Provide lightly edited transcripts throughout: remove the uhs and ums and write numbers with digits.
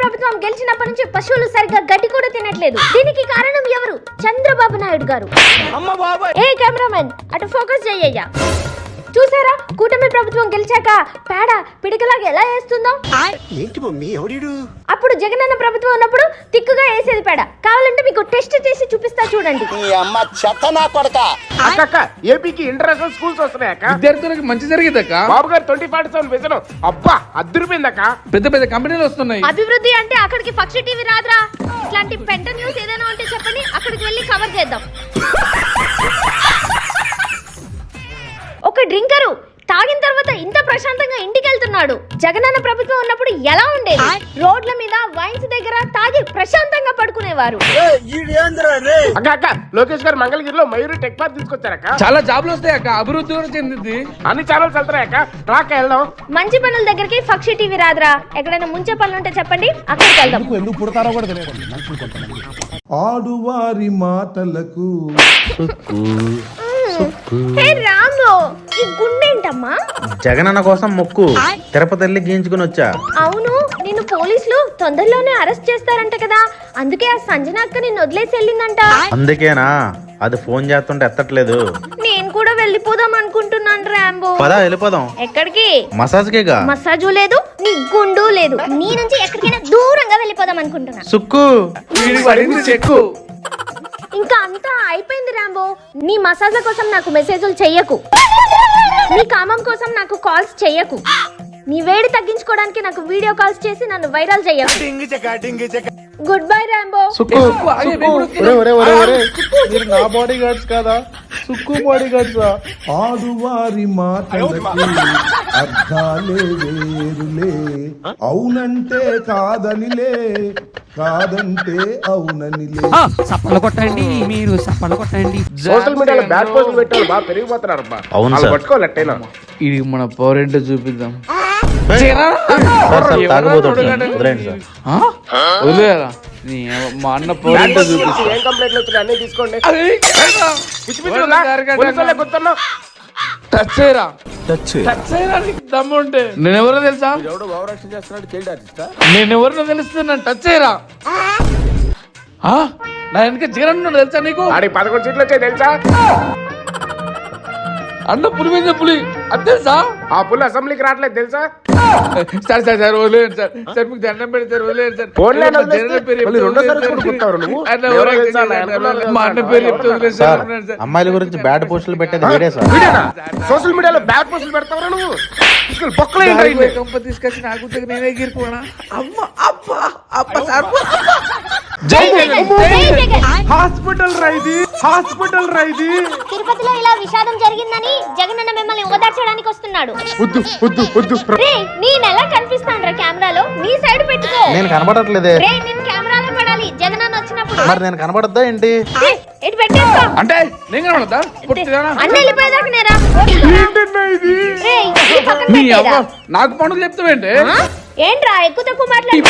ప్రభుత్వం గెలిచినప్పటి నుంచి పశువులు సరిగ్గా గడ్డి కూడా తినట్లేదు. దీనికి కారణం ఎవరు? చంద్రబాబు నాయుడు గారు. ఏ కెమెరామెన్ అటు ఫోకస్ చెయ్యయ్యా. చూసారా కూటమి ప్రభుత్వం గెలిచాక పేడ పిడికలాగా ఎలా వేస్తుందో. ఏంటి మమ్మీ ఎవడీడు? అప్పుడు జగనన్న ప్రభుత్వం ఉన్నప్పుడు తిక్కుగా వేసేది పేడ. కావాలంటే మీకు టెస్ట్ చేసి చూపిస్తా చూడండి. నీ అమ్మ చెత్త నా కొడక. అక్క ఏపీకి ఇంటర్నేషనల్ స్కూల్స్ వస్తున్నాయక్క. విద్యార్థులకు మంచి జరిగిందక్క. బాబు గారు 2047 విజన్ అబ్బా అద్దరిపోయిందక్క. పెద్ద పెద్ద కంపెనీలు వస్తున్నాయి. అభివృద్ధి అంటే అక్కడికి పక్షి టీవీ రాదురా. ఇట్లాంటి పెంట న్యూస్ ఏదైనా ఉంటే చెప్పండి, అక్కడికి వెళ్ళి కవర్ చేద్దాం. ఒక డ్రింకరు తాగిన తర్వాత ఇంత ప్రశాంతంగా ఇంటికి వెళ్తున్నాడు. జగనన్న ప్రభుత్వం ఉన్నప్పుడు ఎలా ఉండేది? రోడ్ల మీద వైన్స్ దగ్గర తాగి ప్రశాంతంగా పడుకునేవారు. అక్క అక్క లోకేష్ గారు మంగళగిరిలో మయూరి టెక్ పార్క్ తీసుకొచ్చారక్క. చాలా జాబ్లు వస్తాయి అక్క, అభివృద్ధి కూడా చెందింది. అన్ని ఛానల్స్ వెళ్తారక్క. రాక వెళ్దాం. మంచి పనుల దగ్గరికి పక్షి టీవీ రాదురా. ఎక్కడైనా ముంచే పనులు ఉంటే చెప్పండి, అక్కడికి వెళ్దాం. ఎందుకు పుడతారో కూడా తెలియదు. ఆడువారి మాటలకు హే రాము, ఈ గుండేంటమ్మా? జగనన్న కోసం మొక్కు తిరుపతి వెళ్ళి గీయించుకుని వచ్చా. అవును, నిన్ను పోలీసులు తొందరలోనే అరెస్ట్ చేస్తారంట కదా, అందుకే ఆ సంజన అక్క నిన్ను వదిలేసి వెళ్ళిందంట. అందుకేనా అది ఫోన్ చేస్తుంటే ఎత్తట్లేదు. నేను కూడా వెళ్ళిపోదాం అనుకుంటున్నాను రాంబో. పదా వెళ్ళిపోదాం. ఎక్కడికి? మసాజ్కేగా. మసాజు లేదు, నీ గుండు లేదు. నీ నుంచి ఎక్కడికైనా దూరంగా వెళ్ళిపోదాం అనుకుంటున్నా. సుక్కు చెక్కు. ఇంకా అంతా అయిపోయింది రాంబో. నీ మసాజ్ల కోసం నాకు మెసేజ్లు చెయ్యకు. నీ కామం కోసం నాకు కాల్స్ చెయ్యకు. నీ వేడి తగ్గించుకోవడానికి నాకు వీడియో కాల్స్ చేసి నన్ను వైరల్ చెయ్యకు. Good bye Rambo. మీరు నా బాడీ గార్డ్స్ కాదా? Sukku body guards. ఆడువారి మాటలకు అర్థాలే వేరులే. అవునంటే కాదనిలే, కాదంటే అవుననిలే. సప్పలు కొట్టండి, మీరు సప్పలు కొట్టండి. సోషల్ మీడియాలో బ్యాడ్ పోస్టులు పెట్టాలి బాగా పెరిగిపోతున్నారు అబ్బా. అవును సార్. పట్టుకోలేట్టేనా ఇది మన పవర్ ఏంటో చూపిద్దాం. వదిలేండి సార్. వదిలేరా మా అన్న పవర్ ఏంటో చూపిస్తా. ఏం కంప్లైంట్లు వచ్చినాయి అన్ని తీసుకోండి. టచ్ చేయరా, టచ్ చేయరా. నీకు దమ్ము ఉంటే నేనెవరో తెలుసా? నేనెవరినో తెలుస్తున్నా. టచ్ చేయరా. నా వెనక జగన్ ఉన్నాడు తెలుసా నీకు? ఆడికి 11 సీట్లు వచ్చాయి తెలుసా? అన్న పులి మీద పులి అది తెలుసా? ఆ పులి అసెంబ్లీకి రావట్లేదు తెలుసా? సార్ సార్ సార్ వదిలేండి సార్. సార్ మీకు దండం పెడతారు వదిలేండి సార్. మా అన్న పేరు చెప్తే వదిలేదు సార్. అమ్మాయిల గురించి బ్యాడ్ పోస్టులు పెట్టేది వేరే సార్. సోషల్ మీడియాలో బ్యాడ్ పోస్టులు పెడతావరా నువ్వు? కంప తీసుకొచ్చి నాకు నేనే ఎగిరిపోనా? అమ్మ అబ్బ అబ్బ సార్. జై జగన్, జై జగన్. హాస్పిటల్ రైది, హాస్పిటల్ రైది. తిరుపతిలో ఇలా విషాదం జరిగిందని జగనన్న మిమ్మల్ని ఓదార్చడానికి వస్తున్నాడు. వద్దు వద్దు వద్దు. నేను ఎలా కనిపిస్తాను కెమెరాలో? నీ సైడ్ పెట్టుకో. నేను కనబడట్లేదే. నేను కెమెరాలో పడాలి జగనన్న వచ్చినప్పుడు. మరి నేను కనబడద్దా ఏంటి? ఇటు పెట్టేసుకో. అంటే నేను కనబడతా? అన్న వెళ్ళిపోయేదాకా నేరా? నాకు పనులు చెప్తావేంటి? ఏంట్రా ఎక్కువ తక్కువ మాట్లాడి?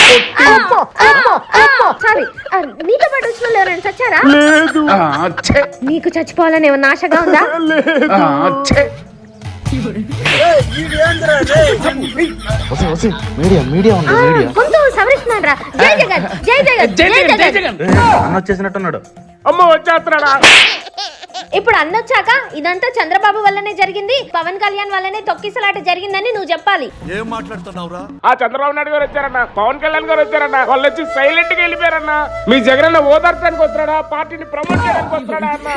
సారీ, నీతో పాటు వచ్చిన వాళ్ళు ఎవరైనా చచ్చారా? నీకు చచ్చిపోవాలని ఏమన్నా ఆశగా ఉందా? మీడియా మీడియా ఉంది. మీడియా కొంత సవరిస్తున్నాడు రా. జై జగన్, జై జగన్, జై జగన్. అన్న వచ్చేసినట్టున్నాడు. అమ్మ వచ్చేస్తున్నాడా? ఇప్పుడు అన్నొచ్చాక ఇదంతా చంద్రబాబు వల్లనే జరిగింది, పవన్ కళ్యాణ్ వల్లనే తొక్కిసలాట జరిగిందని నువ్వు చెప్పాలి. ఏం మాట్లాడుతున్నావురా? ఆ చంద్రబాబు నాయుడు గారు వచ్చారన్న, పవన్ కళ్యాణ్ గారు వచ్చారన్న. వాళ్ళు వచ్చి సైలెంట్ గా వెళ్ళిపోయారన్న. మీ జగనన్న ఓదార్చడానికి వస్తున్నాడా, పార్టీని ప్రమోట్ చేయడానికి వస్తున్నాడా అన్న?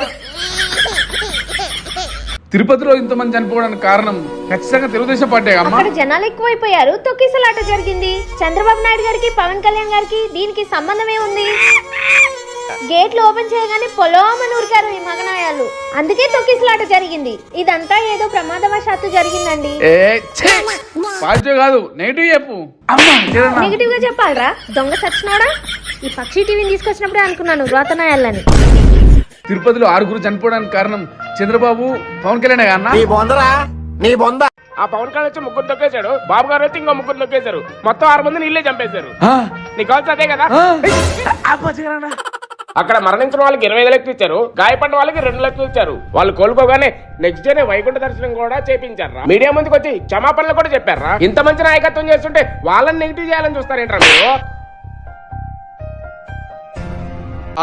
తిరుపతిలో ఇంతమంది చనిపోవడానికి కారణం ఖచ్చితంగా తెలుగుదేశం పార్టీ అమ్మా. అక్కడ జనాలు ఎక్కువైపోయారు, తొక్కిసలాట జరిగింది. చంద్రబాబు నాయుడు గారికి పవన్ కళ్యాణ్ గారికి దీనికి సంబంధం ఏముంది? గేట్లు ఓపెన్ చేయగానే పొలోమని ఉరికారు ఈ మగనాయాలు, అందుకే తొక్కిసలాట జరిగింది. ఇదంతా ఏదో ప్రమాదవశాత్తు జరిగిందండి. పాజిటివ్ కాదు నెగిటివ్ చెప్పు. నెగిటివ్ గా చెప్పాలరా దొంగ సచ్చినోడా? ఈ పక్షి టీవీని తీసుకొచ్చినప్పుడే అనుకున్నాను రోతనాయాలని. తిరుపతిలో 6 చనిపోవడానికి కారణం చంద్రబాబు పవన్ కళ్యాణ్ అన్న. నీ బొందరా, నీ బొంద. ఆ పవన్ కళ్యాణ్ వచ్చి 3 తొక్కేశాడు, బాబు గారు వచ్చి ఇంకో 3 తొక్కేశారు. మొత్తం 6 మందిని ఇల్లే చంపేశారు. నీకు కావాల్సి అదే కదా? అక్కడ మరణించిన వాళ్ళకి 25 లక్షలు ఇచ్చారు, గాయపడిన వాళ్ళకి 2 లక్షలు ఇచ్చారు. వాళ్ళు కోలుకోగానే నెక్స్ట్ డే వైకుంఠ దర్శనం కూడా చేపించారా? మీడియా ముందుకు వచ్చి క్షమాపణలు కూడా చెప్పారా? ఇంత మంచి నాయకత్వం చేస్తుంటే వాళ్ళని నెగిటివ్ చేయాలని చూస్తారేంట్రా మీరు?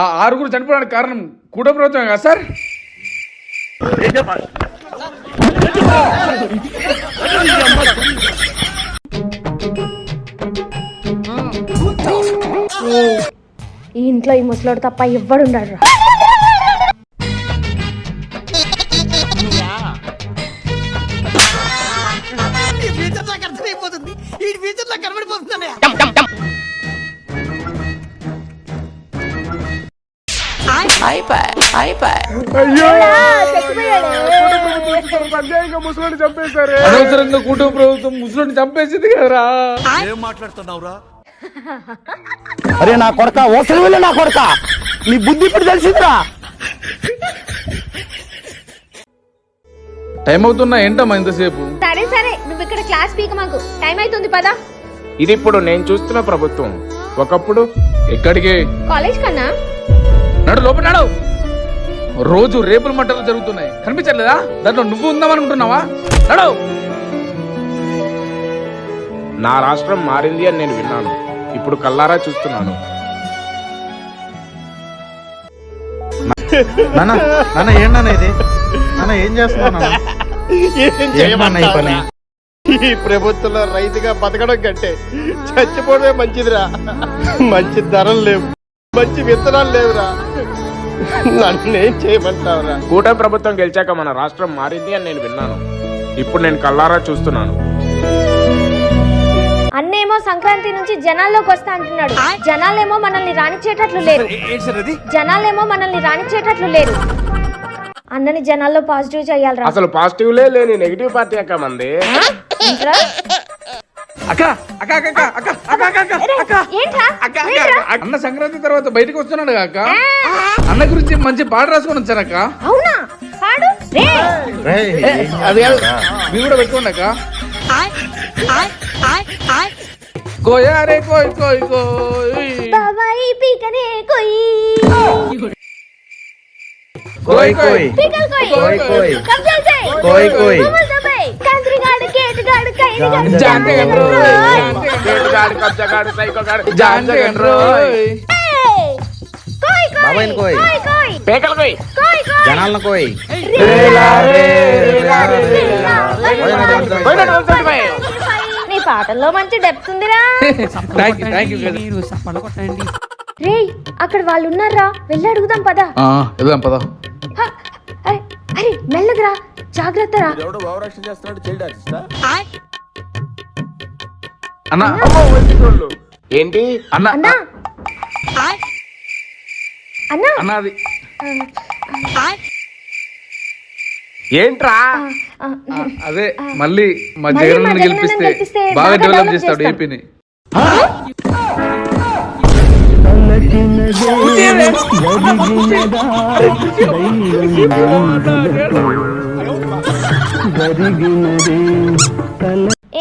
ఆ 6 చనిపోవడానికి కారణం కూటమి ప్రభుత్వం కదా సార్? ఈ ఇంట్లో ఈ ముసలోడు తప్ప ఎవ్వడుండడు. అన్యాయంగా ముసలిని చంపేశారు. అనవసరంగా కూటమి ప్రభుత్వం ముసలిని చంపేసింది కదరా. ఏం మాట్లాడుతున్నావురా? అరే నా కొడక ఓసలి వెళ్ళి నా కొడక నీ బుద్ధి ఇప్పుడు తెలిసిందిరా. టైం అవుతున్నా ఏంటమ్మా ఇంతసేపు? సరే సరే, నువ్వు ఇక్కడ క్లాస్ పీక మాకు, టైం అవుతుంది పదా. ఇది ఇప్పుడు నేను చూస్తున్న ప్రభుత్వం, ఒకప్పుడు ఎక్కడికి? కాలేజ్ కన్నా నడు లోపల నడు. రోజు రేపుల మంటలు జరుగుతున్నాయి, కనిపించట్లేదా? దాంట్లో నువ్వు ఉందామనుకుంటున్నావా? నడు. నా రాష్ట్రం మారింది అని నేను విన్నాను, ఇప్పుడు కల్లారా చూస్తున్నాను. నాన్న నాన్న ఏంటన్నా ఇది? నాన్న ఏం చేస్తున్నావు నాన్న? ఏమన్నా ఈ పని? ఈ ప్రభుత్వంలో రైతుగా బతకడం కంటే చచ్చిపోవడమే మంచిదిరా. మంచి ధరలు లేవు, మంచి విత్తనాలు లేవురా. నన్నేం చేయమంటావురా? కూటమి ప్రభుత్వం గెలిచాక మన రాష్ట్రం మారింది అని నేను విన్నాను, ఇప్పుడు నేను కల్లారా చూస్తున్నాను. అన్నేమో సంక్రాంతి నుంచి జనాల్లోకి వస్తా అంటున్నాడు, జనాలేమో మనల్ని రానిచ్చేటట్లు లేరు. జనాలేమో మనల్ని రానిచ్చేటట్లు లేరు. అన్నని జనాల్లో పాజిటివ్ చెయ్యాలరా. అసలు పాజిటివ్లే లేని నెగిటివ్ పార్టీ అక్క మంది. ఏంట్రా? అక్క అక్క అక్క అక్క అక్క అక్క అక్క అక్క ఏంట్రా? అక్క అన్న సంక్రాంతి తర్వాత బయటకు వస్తున్నాడు అక్క. అన్న గురించి మంచి పాట రాసుకొని వచ్చారక్క. అవునా? పాడు రే. అది మీరు కూడా పెట్టుకోండి అక్క. కోయా రే కోయ్ కోయ్ కోయ్ బాబాయ్ పీకనే కోయి కోయ్ కోయ్ పీకల్ కోయి కోయ్ కోయ్ కబ్జల్ చేయి కోయ్ కోయ్ బొమ్మలు దబాయి కంత్రిగాడు కేటగాడు కైనిగాడు జాంతగండ్రో కేటుగాడు, కబ్జగాడు, సైకోగాడు, జాంతగండ్రోయ్. కోయి బాబాయ్ని కోయ్. కోయి కోయి పేకలు కోయ్. కోయి కోయి జనాలను కోయ్. నీ పాటల్లో మంచి డెప్త్ ఉందిరా. థ్యాంక్ యూ కదా. మీరు చప్పట్లు కొట్టండి. రేయ్ అక్కడ వాళ్ళు ఉన్నారా, వెళ్ళి అడుగుదాం పదా. వెళ్దాం పదా. హ, అరే అరే మెల్లగరా, జాగ్రత్త రా. అన్న ఏంటి అన్న అన్నా అన్నా అన్నది ఏంట్రా? అదే మళ్ళీ మా మళ్ళీ జగన్ మా గెలిపిస్తే గెలిపిస్తే బాగా బాగా డెవలప్ డెవలప్ చేస్తాడు చేస్తాం. ఏపీని.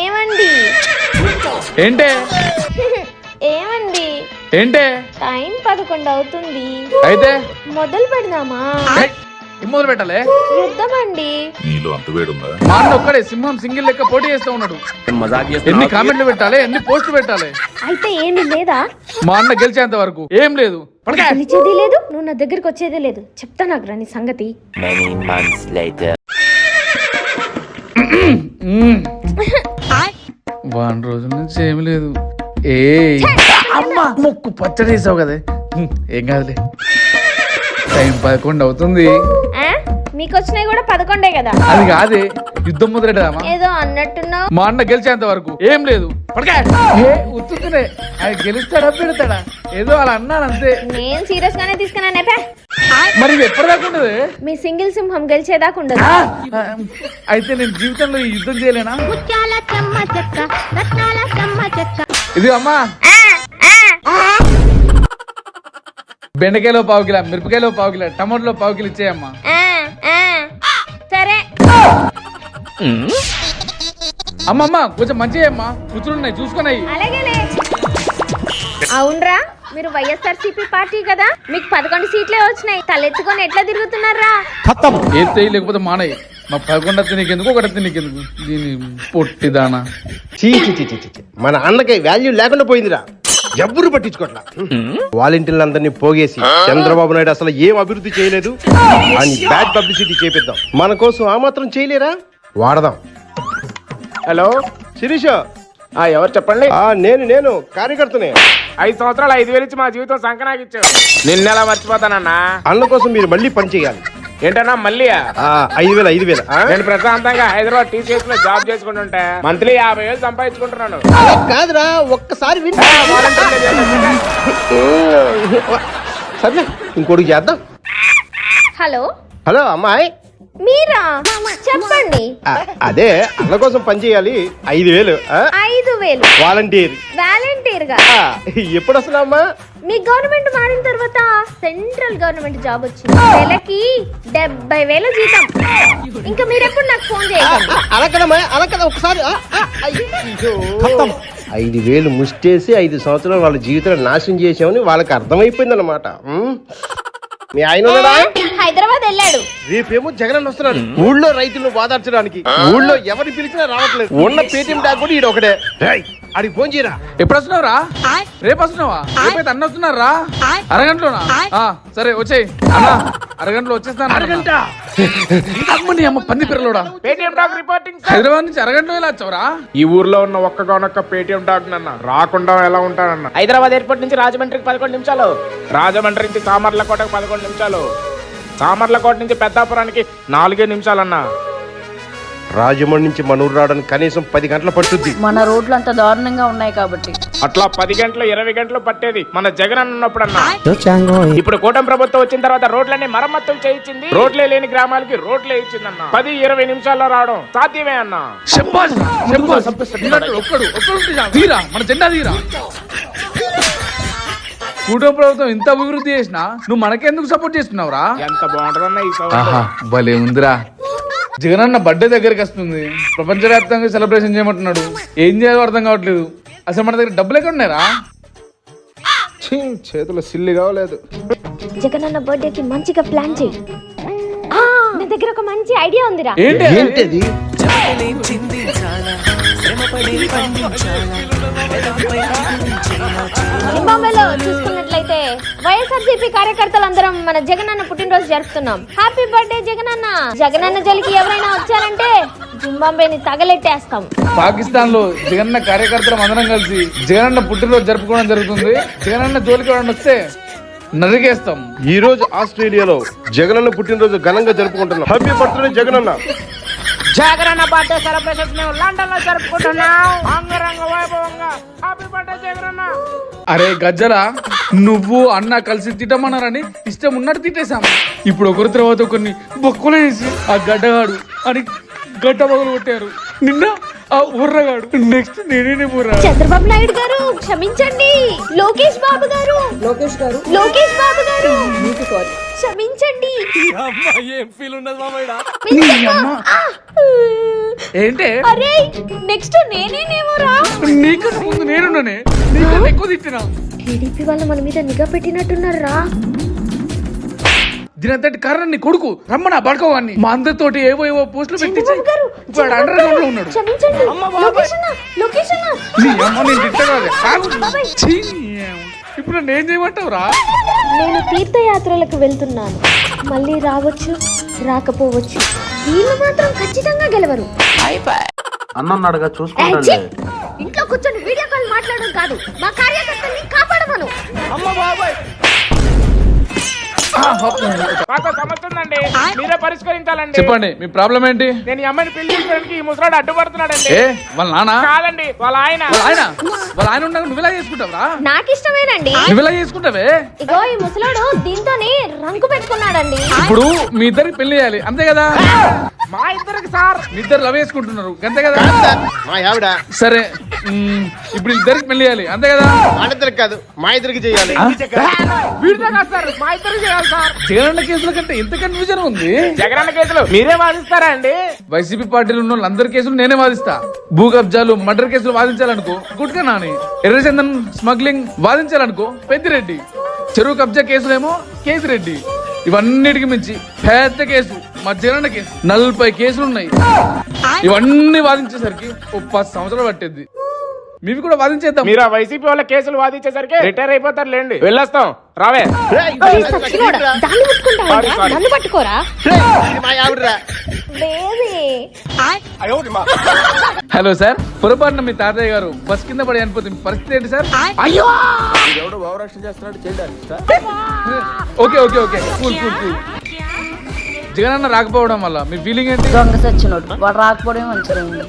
ఏమండి ఏంటే ఏమండి ఏంటే టైం 11 అవుతుంది, అయితే మొదలు పెడదామా? ఏం మొదలు పెట్టాలి? యుద్ధం అండి. మా అన్న ఒక్కడే సింహం సింగిల్ లెక్క పోటీ చేస్తూ ఉన్నాడు. ఎన్ని కామెంట్లు పెట్టాలి, ఎన్ని పోస్టులు పెట్టాలి? అయితే ఏమీ లేదా? మా అన్న గెలిచేంత వరకు ఏం లేదు. పడకా. పిలిచేది లేదు, నువ్వు నా దగ్గరికి వచ్చేది లేదు. చెప్తా నాకు రా నీ సంగతి. వారం రోజుల నుంచి ఏమి లేదు. ఏ అమ్మ ముక్కు పచ్చడి వేసావు కదా, ఏం కాదులే. టైం 11 అవుతుంది. ఆ? మీకు వచ్చినాయి కూడా 11 కదా. అది కాదే, యుద్ధం మొదలెడదామా? ఏదో అన్నట్టున్నావు. మా అన్న గెలిచేంత వరకు ఏం లేదు. పడకా. ఉత్తునే ఆయన గెలుస్తాడా పెడతాడా? ఏదో అలా అన్నాను అంతే. నేను సీరియస్ గానే తీసుకున్నానే. మరి ఇది ఎప్పటిదాకా ఉండదు? మీ సింగిల్ సింహం గెలిచేదాకా ఉండదు. అయితే నేను జీవితంలో ఈ యుద్ధం చేయలేనా? ఇది అమ్మా, బెండకాయలో 1/4 కిలో, మిరపకాయలో 1/4 కిలో, టమాటోలో 1/4 కిలో ఇచ్చేయమ్మా. సరే అమ్మమ్మ కొంచెం మంచిగా అమ్మా, కూతురున్నాయి చూసుకున్నాయి. అలాగేలే. అవునరా, మీరు వైఎస్ఆర్సీపీ పార్టీ కదా, మీకు 11 సీట్లే వచ్చినాయి. తలెత్తుకొని ఎట్లా తిరుగుతున్నారా? ఏం తెయ్యి లేకపోతే మానయ్య. మా 11 నీకెందుకు, 1 నీకెందుకు? దీని పొట్టిదానా. చీ చీ చీ చీ చీ. మన అన్నకి వాల్యూ లేకుండా పోయిందిరా. ఎవ్వరు పట్టించుకోట్లా వాలంటీర్లందరినీ పోగేసి చంద్రబాబు నాయుడు అసలు ఏం అభివృద్ధి చేయలేదు అని బ్యాడ్ పబ్లిసిటీ చేపిద్దాం. మన కోసం ఆ మాత్రం చేయలేరా? వాడదాం. హలో శిరీష, ఎవరు చెప్పండి? నేను కార్యకర్తనే. 5 సంవత్సరాలు 5,000 ఇచ్చి మా జీవితం సంకనాకిచ్చావు. నిన్నెలా మర్చిపోతానన్నా? అన్న కోసం మీరు మళ్ళీ పని చేయాలి. ఏంటన్నా మళ్ళీ? 5,000 నేను ప్రశాంతంగా హైదరాబాద్ టీసీఎస్ లో జాబ్ చేసుకుంటుంటే మంత్లీ 50,000 సంపాదించుకుంటున్నాను. కాదురా, ఒక్కసారి వింటా. సరే, ఇంకోటి చేద్దాం. హలో హలో అమ్మాయి, మీరా? చెప్పండి. అదే అన్న కోసం పని చేయాలి. 5,000 5,000 వాలంటీర్. వాలంటీర్ గా? ఎప్పుడు వస్తున్నామ్మా? మీ గవర్నమెంట్ మారిన తర్వాత సెంట్రల్ గవర్నమెంట్ జాబ్ వచ్చింది. నెలకి 70,000 జీతం. ఇంకా మీరెప్పుడు నాకు ఫోన్ చేయండి. అలా కదా ఒకసారి 5,000 ముష్టేసి 5 సంవత్సరాలు వాళ్ళ జీవితాలు నాశనం చేసామని వాళ్ళకి అర్థమైపోయింది అనమాట. మీ ఆయన ఉన్నాడా? హైదరాబాద్ వెళ్ళాడు. రేపేమో జగన్ వస్తున్నాడు ఊళ్ళో రైతులను బాధార్చడానికి. ఊళ్ళో ఎవరిని పిలిచినా రావట్లేదు. ఉన్న పేటీఎం డాక్ కూడా ఈడ ఒకటే. అడిగి ఫోన్ చేయరా. ఎప్పుడు వస్తున్నావురా? రేపు వస్తున్నావా? రేపైతే అన్న వస్తున్నారా? అరగంటలోనా? సరే వచ్చేయ్ అన్న, అరగంటలో వచ్చేస్తాను. అరగంట? అమ్మని అమ్మ పంది పిల్లలోడా. Paytm dock reporting. హైదరాబాద్ నుంచి అరగంటలో ఎలా వచ్చావురా? ఈ ఊర్లో ఉన్న ఒక్కగానొక్క పేటీఎం డాక్ నన్న రాకుండా ఎలా ఉంటానన్న? హైదరాబాద్ ఎయిర్పోర్ట్ నుంచి రాజమండ్రికి 11 నిమిషాలు, రాజమండ్రి నుంచి సామర్లకోటకు 11 నిమిషాలు, సామర్లకోట నుంచి పెద్దాపురానికి 4 నిమిషాలన్న. రాజమండ్రి నుంచి మనూరు రావడానికి కనీసం 10 గంటలు పట్టుద్ది. మన రోడ్లు అంత దారుణంగా ఉన్నాయి కాబట్టి. అట్లా 10 గంటలు 20 గంటలు పట్టేది మన జగన్ అన్న ఉన్నప్పుడు అన్న. ఇప్పుడు కూటమి ప్రభుత్వం వచ్చిన తర్వాత రోడ్లన్నీ మరమ్మతులు చేయించింది. రోడ్లే లేని గ్రామాలకి రోడ్లే ఇచ్చిందన్న. 10-20 నిమిషాల్లో రావడం సాధ్యమే అన్న. తీరా మన జెండా తీరా. కూటమి ప్రభుత్వం ఇంత అభివృద్ధి చేసినా నువ్వు మనకెందుకు సపోర్ట్ చేస్తున్నావురా? ఎంత బాగుంటదన్న ఈ ఆహా, భలే ఉందిరా. జగన్ అన్న బర్త్డే దగ్గరికి వస్తుంది. ప్రపంచవ్యాప్తంగా సెలబ్రేషన్ చేయమంటున్నాడు. ఏం చేయాలో అర్థం కావట్లేదు. అసలు మన దగ్గర డబ్బులు ఎక్కడ ఉన్నాయరా? చేతులు సిల్లి కావలేదు. జగన్ అన్న బర్త్డేకి మంచిగా ప్లాన్ చేయి. నా దగ్గర ఒక మంచి ఐడియా ఉందిరా. ఏంటది? జింబాబ్వేలో చూసుకున్నట్లయితే వైఎస్ఆర్సీపీ కార్యకర్తలందరం మన జగనన్న పుట్టినరోజు జరుపుతున్నాం. హ్యాపీ బర్త్డే జగనన్న. జగనన్న జలికి ఎవరైనా వచ్చారంటే జింబాబ్వేని తగలెట్టేస్తాం. పాకిస్తాన్ లో జగనన్న కార్యకర్తలు అందరం కలిసి జగనన్న పుట్టినరోజు జరుపుకోవడం జరుగుతుంది. జగనన్న జోలికి ఎవరైనా వస్తే నరికేస్తాం. ఈ రోజు ఆస్ట్రేలియాలో జగనన్న పుట్టినరోజు ఘనంగా జరుపుకుంటున్నాం. హ్యాపీ బర్త్డే జగనన్న. జగనన్న బర్త్డే సెలబ్రేషన్స్ మేము లండన్ లో జరుపుకుంటున్నాం అంగరంగ వైభవంగా. Happy birthday Jagananna. అరే గజ్జల, నువ్వు అన్న కలిసి తిట్టమన్నారని ఇష్టం ఉన్నట్టు తిట్టేశాము. ఇప్పుడు ఒకరి తర్వాత ఒకరిని బొక్కలు వేసి ఆ గడ్డగాడు అని గడ్డ మొదలు కొట్టారు. నిన్న ఆ ఉర్రగాడు, నెక్స్ట్ నేనే బుర్రా. చంద్రబాబు నాయుడు గారు క్షమించండి. లోకేష్ బాబు గారు క్షమించండి. ఏంటే? అరే నెక్స్ట్ నేనేనేమోరా. నీకన్నా ముందు నేనున్నానే. నీకన్నా ఎక్కువ తిట్టినా. టీడీపీ వాళ్ళు మన మీద నిఘా పెట్టినట్టున్నారా? దీనంతటి కారణం నీ కొడుకు రమ్మన బడకవాన్ని. మా అందరితోటి ఏవో పోస్టులు పెట్టించి ఇప్పుడు అండర్ గ్రౌండ్ లో ఉన్నాడు. క్షమించండి. లోకేష్ అన్న. నీ అమ్మ నేను తిట్టగానే ఇప్పుడు నన్ను ఏం చేయమంటావురా? నేను తీర్థయాత్రలకు వెళ్తున్నాను. మళ్ళీ రావచ్చు, రాకపోవచ్చు. వీళ్ళు మాత్రం ఖచ్చితంగా గెలవరు. అన్నన్నాడుగా ఏయ్, చూసుకుంటాను. ఛీ! ఇంట్లో కూర్చొని వీడియో కాల్ మాట్లాడడం కాదు, మా కార్యకర్తల్ని కాపాడమను. మాకు సమస్య ఉందండి, మీరే పరిష్కరించాలండి. చెప్పండి మీ ప్రాబ్లం ఏంటి? నేను ఈ అమ్మాయిని పెళ్లి చేసుకోవడానికి ఈ ముసలాడు అడ్డుపడుతున్నాడండి. ఏ వాళ్ళ నాన్న? కాదండి, వాళ్ళ ఆయన. వాళ్ళ ఆయన ఉండగా నువ్వెలా చేసుకుంటావురా? నాకు ఇష్టమేనండి. నువ్వెలా చేసుకుంటావే? ఇగో ఈ ముసలోడు దీంతోనే రంకు పెట్టుకున్నాడండి. ఇప్పుడు మీ ఇద్దరికి పెళ్లి చేయాలి అంతే కదా? మా ఇద్దరికి సార్. మీ ఇద్దరు లవ్ చేసుకుంటున్నారు అంతే కదా? మా ఆవిడ. సరే ఇప్పుడు ఇద్దరికి పెళ్లి చేయాలి అంతే కదా? వాళ్ళిద్దరికి కాదు, మా ఇద్దరికి చేయాలి. వీడితో కాదు సార్, మా ఇద్దరికి చేయాలి సార్. జగనన్న కేసుల కంటే ఎంత కన్ఫ్యూజన్ ఉంది. జగనన్న కేసులు మీరే వాదిస్తారా అండి? వైసీపీ పార్టీలో ఉన్న వాళ్ళందరి కేసులు నేనే వాదిస్తా. భూ కబ్జాలు, మర్డర్ కేసులు వాదించాలనుకో గుట్కా నాని, ఎర్రచందన్ స్మగ్లింగ్ వాదించాలనుకో పెద్దిరెడ్డి, చెరువు కబ్జా కేసులేమో కేసిరెడ్డి. ఇవన్నిటికి మించి పెద్ద కేసు మా జగనన్న కేసు. 40 కేసులు ఉన్నాయి. ఇవన్నీ వాదించేసరికి 10 సంవత్సరాలు పట్టేది. మీవి కూడా వాదించేద్దాం. మీరు ఆ వైసీపీ వాళ్ళ కేసులు వాదించేసరికి రిటైర్ అయిపోతారు లేండి. వెళ్ళొస్తాం రావే. దాన్ని పట్టుకుంటావా? నన్ను పట్టుకోరా బేబీ. హలో సార్, పొరపాటున మీ తాతయ్య గారు బస్ కింద పడి అనిపోతే మీ పరిస్థితి ఏంటి సార్? అయ్యో okay okay okay cool cool cool. Jagan అన్న రాకపోవడం వల్ల మీ ఫీలింగ్ ఏంటి? దొంగ సచ్చినోడు వాడు రాకపోవడం మంచిదైంది.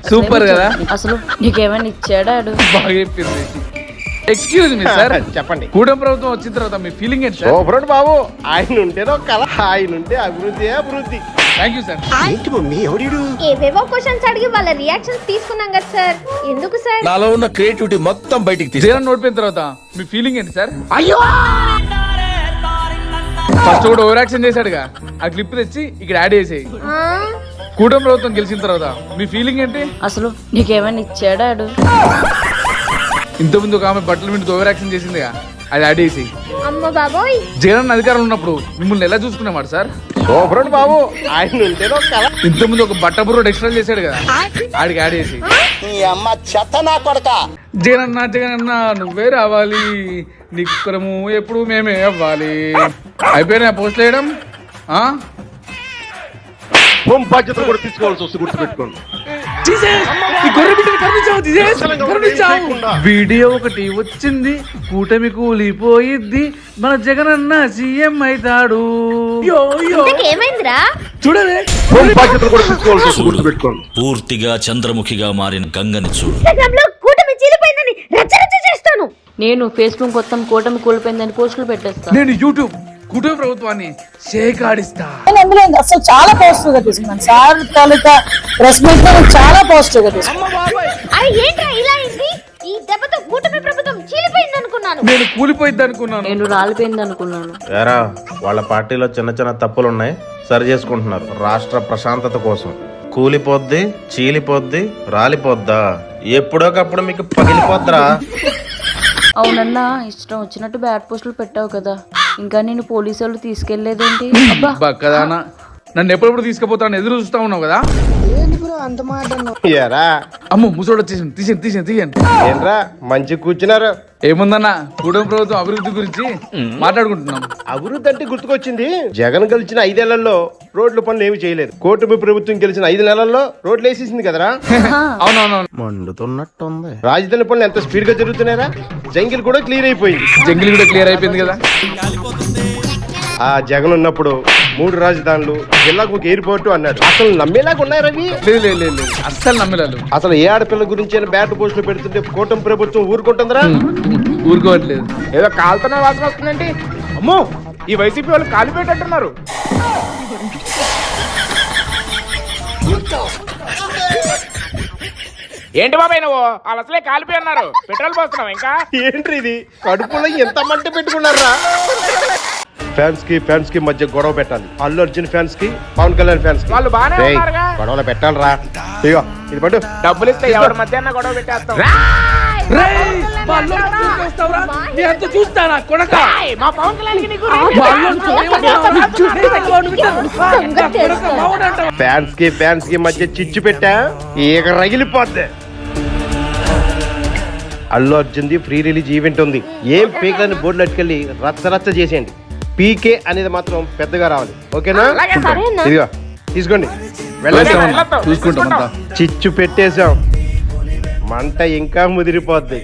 సూపర్ కదా. అసలు నీకేమైనా ఇచ్చాడా ఆడు? బాగా చెప్పింది. ఎక్స్క్యూజ్ మీ సార్, చెప్పండి. కూటమి ప్రభుత్వం వచ్చిన తర్వాత మీ ఫీలింగ్ ఏంటి సార్? సూపర్ బాబు, ఆయన ఉంటేనో కళ, ఆయన ఉంటే అభివృద్ధి. Thank you sir. ఏవేవో క్వశ్చన్స్ అడిగి వాళ్ళ రియాక్షన్స్ తీసుకున్నాం కదా సార్. ఎందుకు సార్? నాలో ఉన్న క్రియేటివిటీ మొత్తం బయటికి తీసి జగన్ ఓడిపోయిన తర్వాత మీ ఫీలింగ్ ఏంటి సార్? అయ్యో ఫస్ట్ కూడా ఓవర్ యాక్షన్ చేశాడుగా, ఆ క్లిప్ తెచ్చి ఇక్కడ యాడ్ చేసేయి. కూటమి ప్రభుత్వం గెలిచిన తర్వాత మీ ఫీలింగ్ ఏంటి? అసలు నీకేమైనా ఇచ్చాడా ఆడు? ఇంతకుముందు ఒక ఆమె బట్టలు వింటూ ఓవర్ యాక్షన్ చేసిందిగా, అది యాడ్ చేసి. అమ్మ బాబోయ్, జగన్ అధికారంలో ఉన్నప్పుడు మిమ్మల్ని ఎలా చూసుకునేవాడు సార్? సూపర్ బాబు, ఆయన ఉంటేనో కళ. ఇంతకుముందు ఒక బట్ట బుర్రోడు ఎక్స్ట్రా చేశాడు కదా, ఆడికి యాడ్ చేసి. జగన్ అన్న నువ్వే రావాలి, నీకు కుక్కరము ఎప్పుడు మేమే అవ్వాలి. అయిపోయినా పోస్ట్ వేయడం. బాధ్యత కూడా తీసుకోవాల్సి వస్తుంది, గుర్తుపెట్టుకోండి. వీడియో ఒకటి వచ్చింది, కూటమి కూలిపోయిద్ది, మన జగన్ అన్న సీఎం అవుతాడు. ఏమైందిరా? చూడలే, బాధ్యత కూడా తీసుకోవాల్సి వస్తుంది, గుర్తుపెట్టుకోండి. పూర్తిగా చంద్రముఖిగా మారిన గంగని చూడు. ఇన్స్టాగ్రామ్ లో కూటమి చీలిపోయిందని రచ్చరచ్చ చేస్తాను. నేను ఫేస్బుక్ మొత్తం కూటమి కూలిపోయిందని పోస్టులు పెట్టేస్తాను. నేను యూట్యూబ్ కూటమి ప్రభుత్వాన్ని షేకాడిస్తా. అందులో అసలు చాలా పాజిటివ్ గా తీసుకున్నాను సార్. తాలూకా ప్రెస్ మీట్ లో చాలా పాజిటివ్ గా తీసుకున్నాను. అరే ఏంట్రా ఇలా అయింది? ఈ దెబ్బతో కూటమి ప్రభుత్వం చీలిపోయింది అనుకున్నాను. నేను కూలిపోయిద్ది అనుకున్నాను. నేను రాలిపోయింది అనుకున్నాను. ఏరా, వాళ్ళ పార్టీలో చిన్న చిన్న తప్పులు ఉన్నాయి, సరి చేసుకుంటున్నారు రాష్ట్ర ప్రశాంతత కోసం. కూలిపోద్ది, చీలిపోద్ది, రాలిపోద్దా, ఎప్పుడోకప్పుడు మీకు పగిలిపోద్దిరా. అవునన్నా, ఇష్టం వచ్చినట్టు బ్యాడ్ పోస్టులు పెట్టావు కదా, ఇంకా నేను పోలీసు వాళ్ళు తీసుకెళ్లేదేంటి? అబ్బా బక్కదానా, నన్ను ఎప్పుడెప్పుడు తీసుకుపోతాను ఎదురు చూస్తా ఉన్నావు కదా. ఏరా, అమ్మో ముసోడు వచ్చేసింది, తీసేయండి. ఏంట్రా మంచి కూర్చున్నారు. ఏముందన్నా, కూటమి ప్రభుత్వం అభివృద్ధి గురించి మాట్లాడుకుంటున్నాం. అభివృద్ధి అంటే గుర్తుకొచ్చింది, జగన్ గెలిచిన 5 నెలల్లో రోడ్ల పనులు ఏమి చేయలేదు. కూటమి ప్రభుత్వం గెలిచిన 5 నెలల్లో రోడ్లు వేసేసింది కదరా. అవునవునవును, మండుతున్నట్టుంది. రాజధాని పనులు ఎంత స్పీడ్ గా జరుగుతున్నారా, జంగిల్ కూడా క్లియర్ అయిపోయింది. జంగిల్ కూడా క్లియర్ అయిపోయింది కదా. ఆ జగన్ ఉన్నప్పుడు 3 రాజధానులు, జిల్లాకు ఒక ఎయిర్పోర్టు అన్నాడు. అసలు నమ్మేలాగా ఉన్నాయి రవి. లేదు అస్సలు నమ్మలేదు. అసలు ఏ ఆడపిల్ల గురించి బ్యాట్ పోస్టులు పెడుతుంటే కూటమి ప్రభుత్వం ఊరుకుంటుందిరా? ఊరుకోవట్లేదు. ఏదో కాలుతున్న వాసన వస్తుందండి. అమ్మో, ఈ వైసీపీ వాళ్ళు కాలిపోయేటట్టున్నారు. ఏంటి బాబాయ్ నువ్వు, వాళ్ళు అసలే కాలిపోయి ఉన్నారు, పెట్రోల్ పోస్తున్నావు ఇంకా? ఏంటి ఇది, కడుపులో ఎంత మంట పెట్టుకున్నారా? ఫ్యాన్స్ కి మధ్య గొడవ పెట్టాలి. అల్లు అర్జున్ ఫ్యాన్స్ కి, పవన్ కళ్యాణ్ ఫ్యాన్స్ కి వాళ్ళు బానే ఉన్నారుగా. గొడవలు పెట్టాలిరా. ఇదిగో ఇది పట్టు. డబ్బులు ఇస్తే ఎవరి మధ్యాహ్నం గొడవ పెట్టేస్తాం. మా పవన్ కళ్యాణ్కి నీకు ఫ్యాన్స్ కి మధ్య చిచ్చు పెట్టా, ఈగ రగిలిపోద్ది. అల్లు అర్జున్ ది ఫ్రీ రిలీజ్ ఈవెంట్ ఉంది. ఏం పీకలని బోర్డులు అట్టుకెళ్ళి రచ్చ చేసేయండి. పీకే అనేది మాత్రం పెద్దగా రావాలి, ఓకేనా? ఇదిగో తీసుకోండి, చూసుకుంటాం. చిచ్చు పెట్టేశాం, మంట ఇంకా ముదిరిపోద్ది.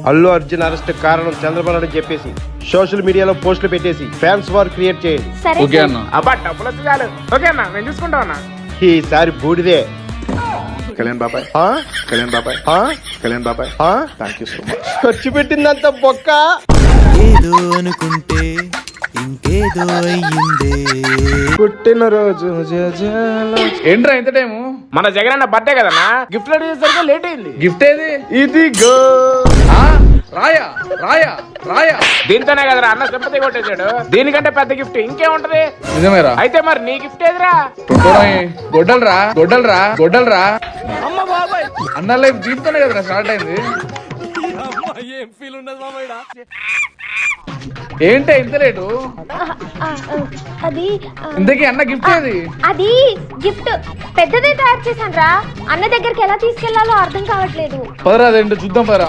అల్లు అర్జున్ అరెస్ట్ కారణం చంద్రబాబు నాయుడు చెప్పేసి సోషల్ మీడియాలో పోస్టులు పెట్టేసి ఫ్యాన్స్ వార్ క్రియేట్ చేయండి. ఓకే అన్న. అబ్బా డబ్బులు వస్తే చాలు. ఓకే అన్న, నేను చూసుకుంటా అన్న. ఈసారి బూడిదే. కళ్యాణ్ బాబాయ్ థ్యాంక్ యూ సో మచ్. ఖర్చు పెట్టిందంత బొక్క. ఏదో అనుకుంటే ఇంకేదో అయ్యిందే. పుట్టినరోజు ఏంట్రా ఇంత టైము? మన జగన్ అన్న బర్త్డే కదన్నా, గిఫ్ట్ అడిగేసరికి లేట్ అయింది. గిఫ్ట్ ఏది? ఇదిగో. రాయా దీంతోనే కదరా అన్న సింపతి కొట్టేశాడు. దీనికంటే పెద్ద గిఫ్ట్ ఇంకేముంటది? నిజమేరా. అయితే మరి నీ గిఫ్ట్ ఏదిరా? గొడ్డలరా. అన్న లైఫ్ దీంతోనే కదరా స్టార్ట్ అయింది. ఏం ఫీల్ ఉండదు మామయ్య. ఏంటి ఇంత లేటు? అది ఇంతకీ అన్న గిఫ్ట్ ఏది? అది గిఫ్ట్ పెద్దదే తయారు చేశాను రా. అన్న దగ్గరికి ఎలా తీసుకెళ్లాలో అర్థం కావట్లేదు. పదరా అదేంటో చూద్దాం పదరా.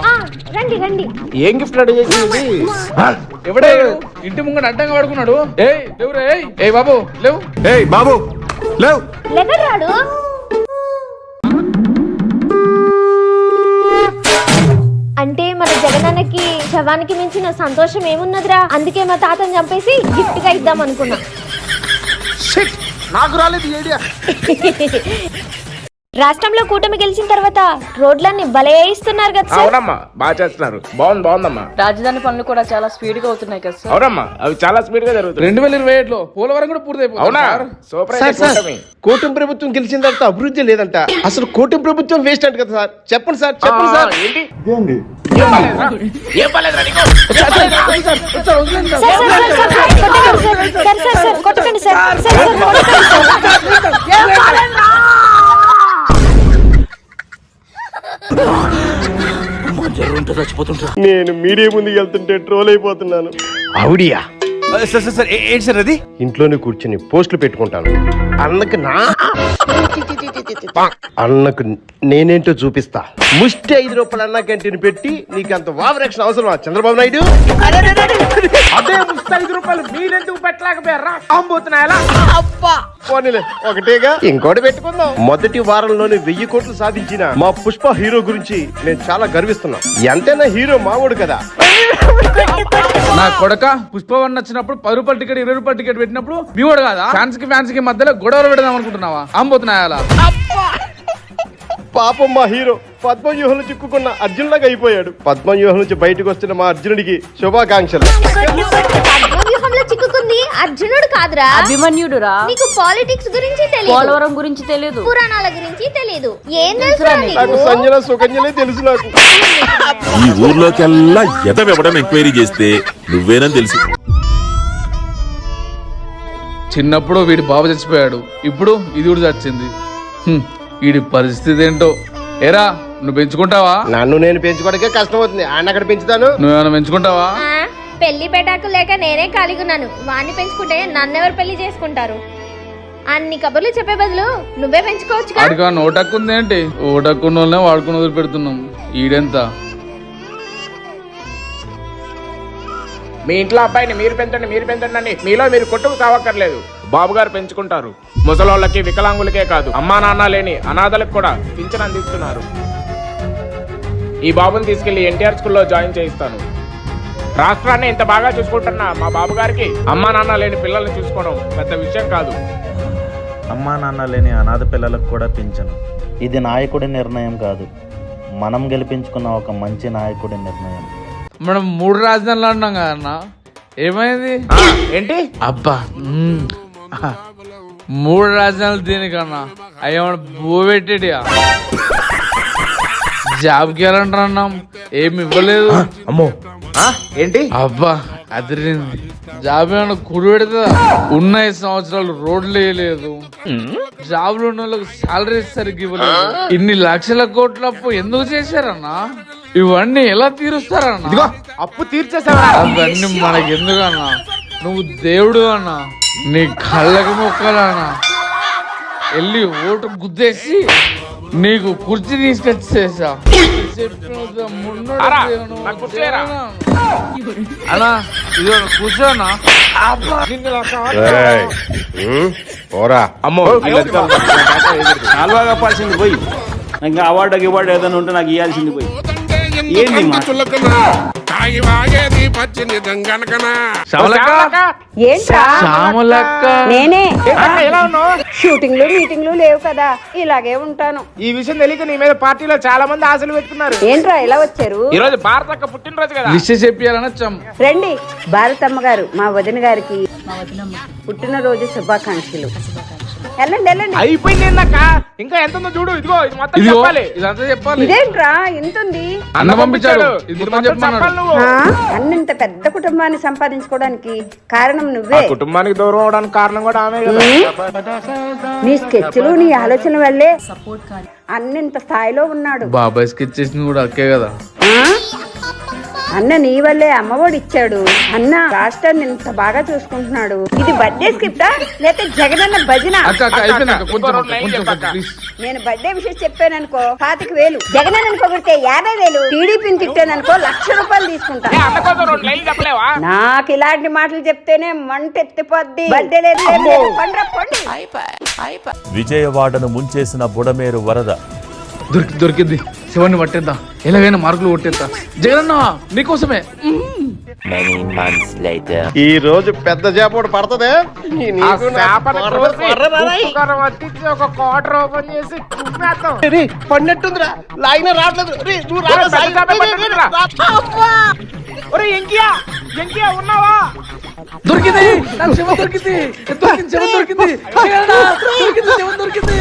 రండి రండి. ఏం గిఫ్ట్ రెడీ చేసింది? ఎవడే ఇంటి ముంగట అడ్డంగా పడుకున్నాడు? ఏ బాబు లేవు. ఏయ్ బాబు లేవు. లెగరాడు. అంటే మన జగనన్నకి శవానికి మించిన సంతోషం ఏమున్నదిరా. అందుకే మా తాతని చంపేసి గిఫ్ట్ గా ఇద్దాం అనుకున్నా. నాకు రాలేదు ఈ ఐడియా. రాష్ట్రంలో కూటమి గెలిచిన తర్వాత రోడ్లన్నీ భలే ఇస్తున్నారు కదా సార్. అవునమ్మా, బాగా చేస్తున్నారు. బాగుందమ్మా. రాజధాని పనులు కూడా చాలా స్పీడ్ గా అవుతున్నాయి కదా సార్. అవునమ్మా, అవి చాలా స్పీడ్ గా జరుగుతుంది. 2027లో పోలవరం కూడా పూర్తయిపోతుంది. అవునా? సూపర్. కూటమి ప్రభుత్వం గెలిచిన తర్వాత అభివృద్ధి లేదంట. అసలు కూటమి ప్రభుత్వం వేస్ట్ అంట కదా సార్. చెప్పండి సార్, చెప్పండి సార్. ఏంటి? ఏం పర్లేదురా నీకు? సార్ కొట్టకండి సార్. నేను మీడియా ముందుకు వెళ్తుంటే ట్రోల్ అయిపోతున్నాను. అవుడియా సార్ ఏంటి సార్ అది? ఇంట్లోనే కూర్చొని పోస్టులు పెట్టుకుంటాను. అన్నకు నేనేంటో చూపిస్తా. ముష్టి 5 రూపాయలు అన్న క్యాంటీన్ పెట్టి నీకు అంత వావరేషన్ అవసరమా చంద్రబాబు నాయుడు? అదే 5 రూపాయలు మీరెందుకు పెట్టలేకపోయారా? అమ్ముతున్నాయలా? పోనీలే, ఒకటేగా ఇంకోటి పెట్టుకుందాం. మొదటి వారంలోనే 1000 కోట్లు సాధించిన మా పుష్ప హీరో గురించి నేను చాలా గర్విస్తున్నా. ఎంతైనా హీరో మావోడు కదా. నా కొడక పుష్పవన్ వచ్చినప్పుడు 10 రూపాయల టికెట్ 20 రూపాయల టికెట్ పెట్టినప్పుడు మీ వాడు కాదా? ఫ్యాన్స్ కి మధ్యలో గొడవలు పెడదాం అనుకుంటున్నావా? అమ్ముతున్నాయా? పాపం మా హీరో పద్మవ్యూహంలో చిక్కుకున్న అర్జునులాగా అయిపోయాడు. పద్మవ్యూహం నుంచి బయటకు వస్తున్న మా అర్జునుడికి శుభాకాంక్షలు. పద్మవ్యూహంలో చిక్కుకుంది అర్జునుడు కాదురా, అభిమన్యుడు రా. నీకు పాలిటిక్స్ గురించి తెలియదు, పోలవరం గురించి తెలియదు, పురాణాల గురించి తెలియదు. ఏం తెలుసు నాకు సంజన సుకన్యలే తెలుసు. నాకు ఈ ఊర్లోకెల్లా ఎదవెవడం ఎంక్వైరీ చేస్తే నువ్వేనని తెలుసు. చిన్నప్పుడు వీడి బాబు చచ్చిపోయాడు, ఇప్పుడు ఇది కూడా చచ్చింది. వీడి పరిస్థితి ఏంటో. ఏరా నువ్వు పెంచుకుంటావా? నన్ను నేను పెంచుకోవడానికే కష్టం అవుతుంది. ఆయన అక్కడ పెంచుతాను. నువ్వేమైనా పెంచుకుంటావా? పెళ్లి పెటాకు లేక నేనే ఖాళీగున్నాను. వాణ్ణి పెంచుకుంటే నన్నెవరు పెళ్లి చేసుకుంటారు? అన్ని కబుర్లు చెప్పే బదులు నువ్వే పెంచుకోవచ్చు. వాడికి ఓటక్కు ఉంది ఏంటి? ఓటక్కున్న వాళ్ళనే వాడుకుని వదిలి పెడుతున్నాం. ఈడెంత? మీ ఇంట్లో అబ్బాయిని మీరు పెంచండి అని మీలో మీరు కొట్టుకు కావక్కర్లేదు. బాబు గారు పెంచుకుంటారు. ముసలోళ్ళకి, వికలాంగులకే కాదు, అమ్మా నాన్న లేని అనాథలకు కూడా పింఛన్ అందిస్తున్నారు. ఈ బాబుని తీసుకెళ్లి ఎన్టీఆర్ స్కూల్లో జాయిన్ చేయిస్తాను. రాష్ట్రాన్ని ఇంత బాగా చూసుకుంటున్నా మా బాబు గారికి అమ్మా నాన్న లేని పిల్లల్ని చూసుకోవడం పెద్ద విషయం కాదు. అమ్మా నాన్న లేని అనాథ పిల్లలకు కూడా పింఛను. ఇది నాయకుడి నిర్ణయం కాదు, మనం గెలిపించుకున్న ఒక మంచి నాయకుడి నిర్ణయం. మనం 3 రాజధానులు అన్నాం కదా అన్న, ఏమైంది? ఏంటి? అబ్బా 3 రాజధానులు దీనికన్నా అయ్యా భూ పెట్టేటియా? జాబ్కి వెళ్ళంటారు అన్నాం, ఏమి ఇవ్వలేదు. అమ్మో ఏంటి? అబ్బా అదిరింది. జాబ్ ఏమన్నా కుడి పెడతా? ఉన్న 5 సంవత్సరాలు రోడ్లు వేయలేదు, జాబ్లు ఉన్న వాళ్ళకి సాలరీ సరిగ్గా ఇవ్వలేదు. ఇన్ని లక్షల కోట్ల అప్పు ఎందుకు చేశారన్నా? ఇవన్నీ ఎలా తీరుస్తారన్నా? అప్పు తీర్చేసావా? అవన్నీ మనకి ఎందుకన్నా? నువ్వు దేవుడు అన్నా, నీ కళ్ళకి మొక్కలన్నా. వెళ్ళి ఓటు గుద్దేసి నీకు కుర్చీ తీసుకొచ్చేసా. అన్నా ఇదో కూర్చోనా? అమ్మో కాలువగా పాల్సింది పోయి ఇంకా అవార్డు ఏదైనా ఉంటే నాకు ఇవ్వాల్సింది పోయి. నేనే షూటింగ్లు మీటింగ్లు లేవు కదా, ఇలాగే ఉంటాను. ఈ విషయం తెలియక నీ మీద పార్టీలో చాలా మంది ఆశలు పెట్టుకున్నారు. ఏంట్రా ఇలా వచ్చారు? ఈ రోజు భారతక్క పుట్టినరోజు కదా, విషయం చెప్పాలని వచ్చాం. రండి, భారతమ్మ గారు మా వదిన గారికి పుట్టినరోజు శుభాకాంక్షలు. వెళ్ళండి వెళ్ళండి. అయిపోయింది ఏందక్క? ఇంకా ఎంత ఉందో చూడు. ఇదిగో ఇది మొత్తం చెప్పాలి. ఇదంతా చెప్పాలి. ఇదేంట్రా ఇంత ఉంది? అన్న పంపించాడు. ఇది మొత్తం చెప్పమన్నాడు. అన్నింత పెద్ద కుటుంబాన్ని సంపాదించుకోవడానికి కారణం నువ్వే. కుటుంబానికి దూరం అవడానికి కారణం కూడా ఆమె. నీ స్కెచ్లు నీ ఆలోచన వల్లే అన్నింత స్థాయిలో ఉన్నాడు. బాబాయ్ స్కెచ్ చేసింది కూడా అక్కే కదా. అన్న నీ వల్లే అమ్మఒడి ఇచ్చాడు. అన్న రాష్ట్రాన్ని ఇంత బాగా చూసుకుంటున్నాడు. ఇది బర్త్డే స్క్రిప్టా లేకపోతే జగనన్న భజన? అక్క అక్క అయిపోయింది అక్క, కొంచెం ప్లీజ్. నేను బర్త్డే విషయం చెప్పాననుకో 25,000, జగనన్న పొగిడితే 50,000, టీడీపీని తిట్టాననుకో 1,00,000 రూపాయలు తీసుకుంటా. నాకు ఇలాంటి మాటలు చెప్తేనే మంట ఎత్తిపోద్ది. బర్త్డే లేదు పండ్ర పండి. విజయవాడను ముంచేసిన బుడమేరు వరద దొరికింది. శివాన్ని పట్టేద్దాం, ఎలాగైనా మార్కులు కొట్టేద్దాం. జగనన్న నీకోసమే. ఈ రోజు పెద్ద చేపడు పడుతుంది. ఒక క్వార్టర్ ఓపెన్ చేసి పడినట్టుందిరా, లాగిన రావట్లేదు. రే, నువ్వు రారా, ఉన్నావా? దొరికింది నాకు శివ, దొరికింది శివ, దొరికింది జగనన్న, దొరికింది శివ, దొరికింది.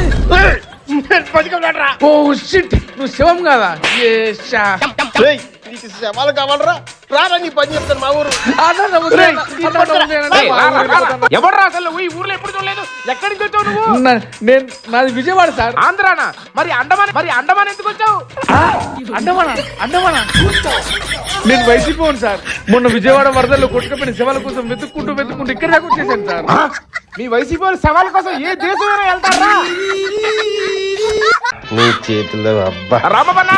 ఓ షిట్, నువ్వు శివం కాదా? రేయ్, నీకు శవాలు కావాలరా? రారా, నీ పని చెప్తాను మా ఊరు. ఎవరు అసలు ఈ ఊర్లో ఎప్పుడు చూడలేదు. ఎక్కడి నుంచి వచ్చావు నువ్వు? నేను నాది విజయవాడ సార్. ఆంధ్రానా? మరి అండమాన్ ఎందుకు వచ్చావు? అండమానా నేను వైసీపీ సార్. మొన్న విజయవాడ వరదల్లో కొట్టుకుపోయిన శవాల కోసం వెతుక్కుంటూ ఇక్కడ దాకా వచ్చేసాను సార్. మీ వైసీపీ వాళ్ళు శవాల కోసం ఏ దేశమైనా వెళ్తారా? నీ చేతుల్లో అబ్బా. రామబన్నా,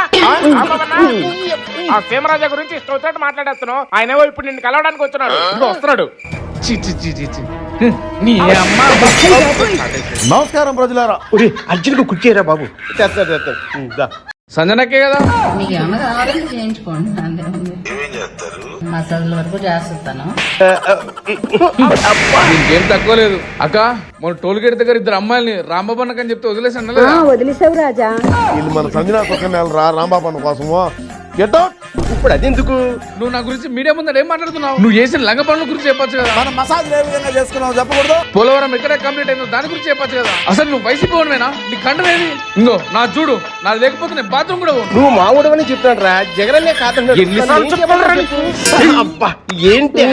ఆ సీమరాజా గురించి ఇష్టం వచ్చినట్టు మాట్లాడేస్తున్నావు. ఆయనేవో ఇప్పుడు నిన్ను కలవడానికి వచ్చినాడు. ఇప్పుడు వస్తున్నాడు. నీ అమ్మ. నమస్కారం ప్రజలారా. అర్జున్కు కుర్చీరా బాబు. తెస్తాను. సంజనకే కదా. మీకు ఏమన్నా కావాలంటే చేయించుకోండి. మసాజ్ వరకు చేస్తాను. ఇంకేం తక్కువ లేదు అక్క. మన టోల్ గేట్ దగ్గర ఇద్దరు అమ్మాయిల్ని రాంబాబు అని చెప్తే వదిలేసాను. వదిలేసావు రాజా. వీళ్ళు మన సంజనా కొక్క రా రాంబాబు కోసము. ఇప్పుడు అదెందుకు? నువ్వు నా గురించి మీడియా ముందర ఏం మాట్లాడుతున్నావు? నువ్వు చేసిన లంగ పనుల గురించి చెప్పొచ్చు కదా. మనం మసాజ్ ఏ విధంగా చేసుకున్నాం చెప్పకూడదు. పోలవరం ఎక్కడ కంప్లీట్ అయిందో దాని గురించి చెప్పొచ్చు కదా. అసలు నువ్వు వైసీపీ వాడివేనా? నీ కండం ఏది? ఇంకో నా చూడు, నాది లేకపోతే నేను బాత్రూమ్ కూడా పోను. నువ్వు మామూడు అని చెప్తాడు రా. జగనన్నే కాదండి. అబ్బా ఏంటి?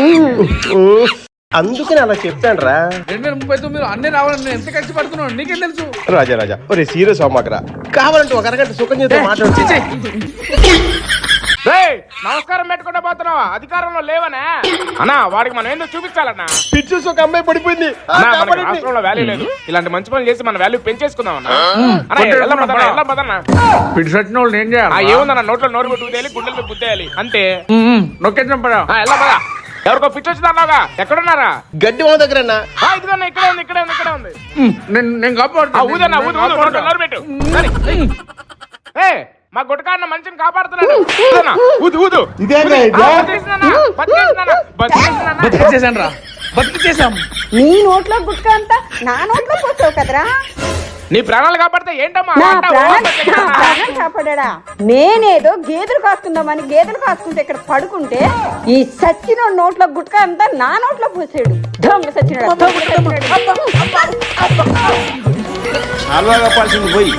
అందుకని అలా చెప్తాను రా. 2039 అన్ని రావాలని నేను ఎంత కష్టపడుతున్నావు నీకేం తెలుసు? రాజా ఒరే సీరియస్ అమ్మకరా. కావాలంటే ఒక అరగంట సుఖంతో మాట్లాడు. నమస్కారం పెట్టుకుంటా పోతున్నావా? అధికారంలో లేవనే అన్నా. వాడికి మనం ఏందో చూపించాలన్నా. పిచ్చేసి ఒక అమ్మాయి పడిపోయింది. రాష్ట్రంలో వాల్యూ లేదు. ఇలాంటి మంచి పనులు చేసి మన వాల్యూ పెంచేసుకుందాం అన్న. పిడి సట్టిన వాళ్ళు ఏం చేయాలి? ఏముందన్న, నోట్లో నోరు పెట్టుకుదేయాలి, గుండెలతో గుద్దేయాలి అంతే. నొక్కేద్దాం పడా. ఎవరికో పిచ్చి వచ్చిందన్నావుగా, ఎక్కడున్నారా? గడ్డి మా దగ్గర ఇదిగోన్నా, ఇక్కడే ఉంది. నేను కాపాడుతా. నోరు పెట్టు. మా గుట్టకాన్న మనిషిని కాపాడుతున్నాడు. బతికేసాను రా, బతికేసాం. నీ నోట్లో గుట్క అంతా నా నోట్లో పోసావు కదరా. నీ ప్రాణాలు కాపాడితే ఏంటమ్మా? ప్రాణం కాపాడా. నేనేదో గేదెలు కాసుకుందామని గేదెలు కాసుకుంటే ఇక్కడ పడుకుంటే ఈ సచ్చిన నోట్లో గుట్క అంతా నా నోట్లో పోసాడు. దొంగ సచ్చినాడు. హల్వా కప్పాల్సింది పోయి,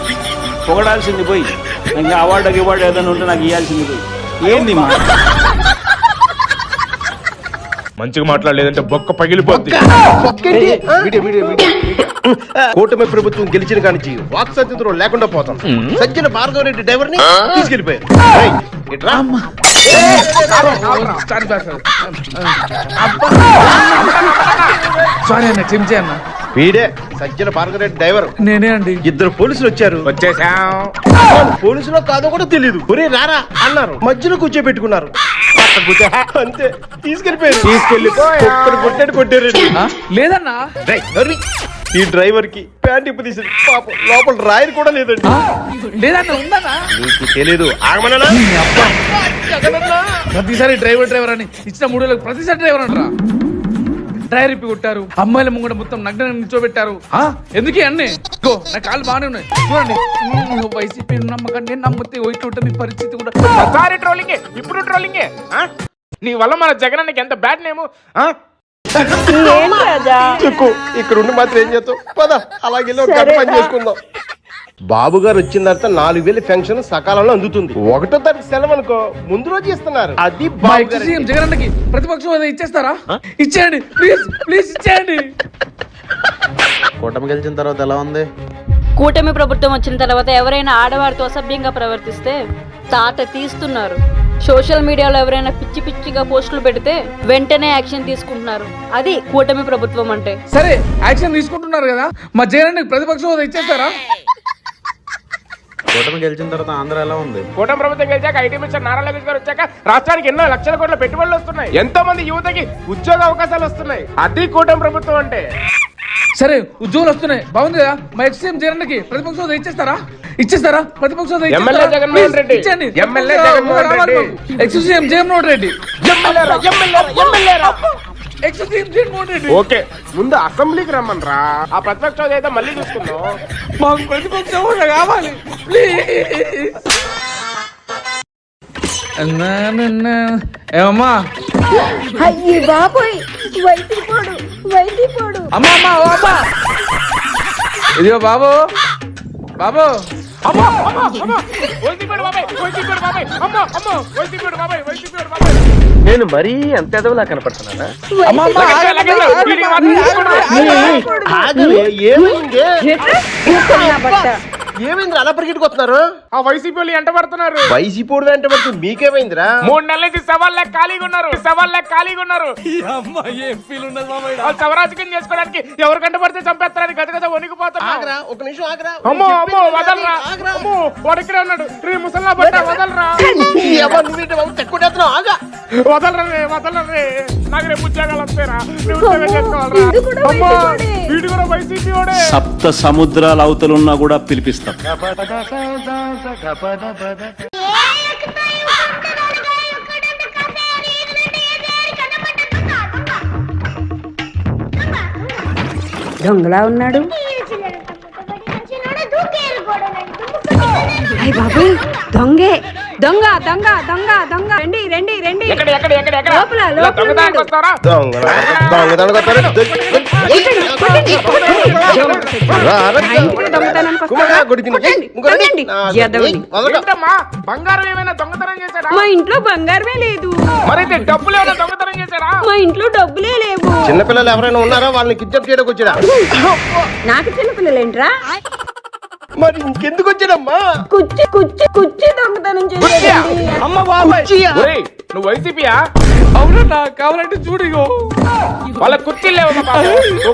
పొగడాల్సింది పోయి, ఇంకా అవార్డు ఏదైనా ఉంటే నాకు ఇవ్వాల్సింది పోయి. ఏంది మా మంచిగా మాట్లాడలేదంటే బొక్క పగిలిపోద్ది. కూటమి ప్రభుత్వం గెలిచిన కానించి వాక్ స్వాతంత్రం లేకుండా పోతాం. సజ్జన భార్గవ రెడ్డి డ్రైవర్ ని తీసుకెళ్లిపోయారు. సారీ అన్న, క్షమించే అన్న. వీడే సజ్జన భార్గవ రెడ్డి డ్రైవర్. నేనే అండి. ఇద్దరు పోలీసులు వచ్చారు. వచ్చేసాం. పోలీసులో కాదో కూడా తెలియదు. ఒరే రారా అన్నారు. మధ్యలో కూర్చోబెట్టుకున్నారు. అంతే తీసుకెళ్లి కొట్టారు. లేదన్నా. ఈ డ్రైవర్ కి ప్యాంట్ ఇప్పు తీసింది. పాపం లోపల రాయర్ కూడా లేదండి. లేదన్నా, ఉందన్నా. నీకు తెలీదు. ఆగమన్నా. ప్రతిసారి డ్రైవర్ అని ఇచ్చిన 3 వేలకు ప్రతిసారి డ్రైవర్ అంటారా? టైర్ ఇప్పి కొట్టారు, అమ్మాయిల ముంగడ మొత్తం నగ్న నిల్చోబెట్టారు. ఎందుకే అన్నీ? నా కాళ్ళు బాగానే ఉన్నాయి చూడండి. వైసీపీ నమ్మకండి, నేను నమ్మితే ఇట్లా ఉంటుంది పరిస్థితి కూడా. ఒకసారి ట్రోలింగే, ఇప్పుడు ట్రోలింగే. నీ వల్ల మన జగనానికి ఎంత బ్యాడ్ నేము. ఇక్కడ ఉండి మాత్రం ఏం చేస్తావు? పద అలాగే పని చేసుకుందాం. బాబు గారు వచ్చిన తర్వాత 4,000 పెన్షన్ సకాలంలో అందుతుంది. 1వ తారీఖు సెలవు అనుకో, ముందు రోజు ఇస్తున్నారు. అది జగనన్నకి ప్రతిపక్షం ఇచ్చేస్తారా? ఇచ్చేయండి ప్లీజ్, ప్లీజ్ ఇచ్చేయండి. కూటమి గెలిచిన తర్వాత ఎలా ఉంది? కూటమి ప్రభుత్వం వచ్చిన తర్వాత ఎవరైనా ఆడవారితో అసభ్యంగా ప్రవర్తిస్తే తాట తీస్తున్నారు. సోషల్ మీడియాలో ఎవరైనా పిచ్చి పిచ్చిగా పోస్టులు పెడితే వెంటనే యాక్షన్ తీసుకుంటున్నారు. అది కూటమి ప్రభుత్వం అంటే. సరే యాక్షన్ తీసుకుంటున్నారు కదా, మా జగన్ ప్రతిపక్ష హోదా ఇచ్చేస్తారా? కూటమి గెలిచిన తర్వాత ఆంధ్ర ఎలా ఉంది? కూటమి ప్రభుత్వం గెలిచాక ఐటీ మినిస్టర్ నారా లోకేష్ గారు వచ్చాక రాష్ట్రానికి ఎన్నో లక్షల కోట్ల పెట్టుబడులు వస్తున్నాయి. ఎంతో మంది యువతకి ఉద్యోగ అవకాశాలు వస్తున్నాయి. అది కూటమి ప్రభుత్వం అంటే. సరే ఉద్యోగులు వస్తున్నాయి, బాగుంది కదా. మా ఎక్స్ఎం జగన్ కి ప్రతిపక్ష హోదా ఇచ్చేస్తారా? ప్రతిపక్ష హోదా ఎమ్మెల్యే జగన్మోహన్ రెడ్డి, ఇచ్చండి. MLA Jaganmohan Reddy, ex CM Jaganmohan Reddy, okay ముందు అసెంబ్లీకి రమ్మని రా. ఆ ప్రతిపక్ష హోదా అయితే మళ్ళీ చూసుకుందాం. మాకు ప్రతిపక్ష హోదా కావాలి ప్లీజ్. ఏమమ్మా అయ్యి బాబోయ్, వైసీపోడు అమ్మా ఇదిగో బాబు అమ్మో అమ్మో అమ్మో వైసీపీడు బాబాయ్, వైసీపీడు బాబాయ్, అమ్మో అమ్మో వైసీపీడు బాబాయ్, వైసీపీడు బాబాయ్. నేను మరీ అంత ఎదవలా కనపడుతున్నానా? ఏమైంది అలా పరిగెట్టుకొస్తున్నారు? ఆ వైసీపీ వాళ్ళు ఎంట పడుతున్నారు. వైసీపీ వెంట పడుతుంది మీకేమైందిరా? 3 నెలల నుంచి సవాళ్ళ ఖాళీగా ఉన్నారు. సవరాజకం చేసుకోవడానికి ఎవరు కంట పడితే చంపేస్తారని గజగజ వణికిపోతారు. ఒక నిమిషం ఆగరా. అమ్మో అమ్మో వదలరా. అమ్మో వాడు ఇక్కడే ఉన్నాడు. రే ముసల్లా పడ్డ వదలరా. వదలరా రే. నాకు రేపు ఉద్యోగాలు వస్తారా? ఉద్యోగం చేసుకోవాలరా. అమ్మో వీడు కూడా వైసీపీ వాడే. సప్త సముద్రాల అవతలున్నా కూడా పిలిపిస్తాం. దొంగలా ఉన్నాడు. అయ్య బాబోయ్, దొంగే. దొంగ దొంగ దొంగ దొంగ రండి రండి రండి. లోపల దొంగతనానికి వస్తారా? బంగారం ఏమైనా దొంగతనం చేశారా? మా ఇంట్లో బంగారమే లేదు. మరైతే డబ్బులు ఏమైనా దొంగతనం చేశారా? మా ఇంట్లో డబ్బులే లేవు. చిన్నపిల్లలు ఎవరైనా ఉన్నారా? వాళ్ళని కిడ్నాప్ చేయడానికి వచ్చాడా? నాకు చిన్నపిల్లలేంట్రా? మరి ఇంకెందుకు వచ్చాడమ్మా? కుర్చీ దొంగతనం చేశాడండి. అమ్మ బాబాయ్, ఒరేయ్, నువ్వు వైసీపీయా? అవునన్నా, కావాలంటే చూడిగో వాళ్ళ కుర్చీలు లేవు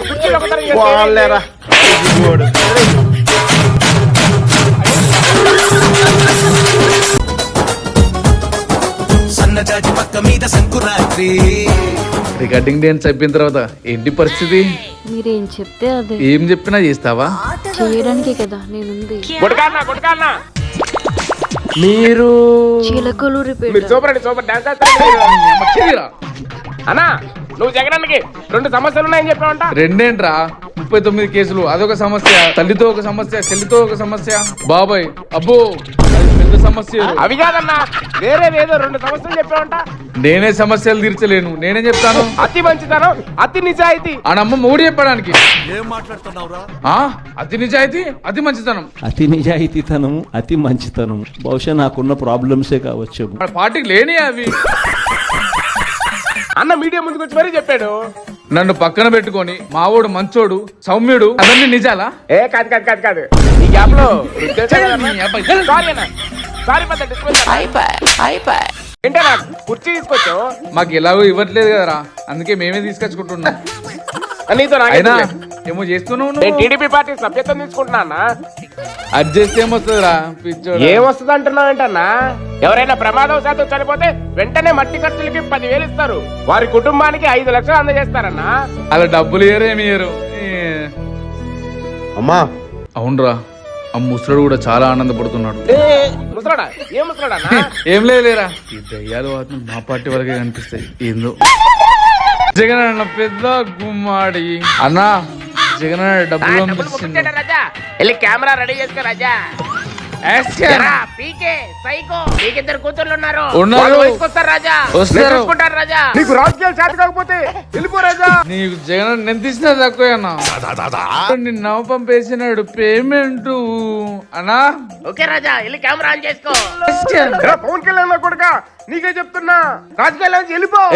కుర్చీ దొంగతనం వాళ్ళేరా. రికార్డింగ్ డాన్స్ అయిపోయిన తర్వాత ఏంటి పరిస్థితి? మీరేం చెప్తే అదే. ఏం చెప్పినా చేస్తావా? చేయడానికే కదా నేనుంది. గుడకాన్నా మీరు చిలకలూరి సూపర్ డాన్స్ అన్నా. నువ్వు జగనన్నకి 2 సమస్యలు ఉన్నాయని చెప్పావంట. రెండేంట్రా, 39 కేసులు, అదొక సమస్య. తల్లితో ఒక సమస్య, చెల్లితో ఒక సమస్య. బాబాయ్ అబ్బో అది పెద్ద సమస్య. అవి కాదన్నా, వేరేదేదో 2 సమస్యలు చెప్పావంట. నేనే సమస్యలు తీర్చలేను, నేనే చెప్తాను. అతి మంచితనం, అతి నిజాయితీ. ఆ నమ్మ మూడు చెప్పడానికి ఏం మాట్లాడుతున్నావురా? అతి నిజాయితీ, అతి మంచితనం. అతి నిజాయితీతనం, అతి మంచితనం బహుశా నాకున్న ప్రాబ్లమ్సే కావచ్చు. పార్టీకి లేని అవి. అన్న మీడియా ముందుకు వచ్చి మరీ చెప్పాడు. నన్ను పక్కన పెట్టుకొని మావోడు మంచోడు సౌమ్యుడు అవన్నీ నిజాలా? కాదు ఈ గ్యాప్ లో ఏంటన్నా కుర్చీ తీసుకొచ్చావు? మాకు ఎలాగో ఇవ్వట్లేదు కదరా, అందుకే మేమే తీసుకొచ్చుకుంటున్నాం. నీతో అయినా ఏమో చేస్తున్నావు. టీడీపీ పార్టీ సభ్యత్వం తీసుకుంటున్నా అన్న. అది చేస్తే ఏమొస్తుందిరా? ఏమొస్తుంది అంటున్నావు ఏంటన్నా? ఎవరైనా ప్రమాదవశాత్తు చనిపోతే వెంటనే మట్టి ఖర్చులకి 10,000 ఇస్తారు. వారి కుటుంబానికి 5 లక్షలు అందజేస్తారన్నా. అలా డబ్బులు ఏమి ఇయ్యరు. అమ్మా అవునరా, ఆ ముసలుడు కూడా చాలా ఆనందపడుతున్నాడు. ముసలాడా? ఏం ముసలాడా? ఏం లేరా, ఈ దయ్యాలు వాటిని మా పార్టీ వరకే కనిపిస్తాయి. ఏందో జగన్ అన్న పెద్ద గుమ్మాడి అన్నా. జగన్ అన్న డబ్బులు పంపించింది. వెళ్ళి కెమెరా రెడీ చేసుకో రాజా. కూతుర్లు ఉన్నారు. రాజా నీకు రాజకీయాలు చేత కాకపోతే వెళ్ళిపో రాజా. నీకు జగన్ ఎంత ఇచ్చినా తక్కువ అన్నా. నిన్న పంపేసినాడు పేమెంట్ అన్నా. ఓకే రాజా, వెళ్ళి కెమెరా ఆన్ చేసుకో. పవన్ కళ్యాణ్ కొడుక నీకే చెప్తున్నా, రాజకీయాలు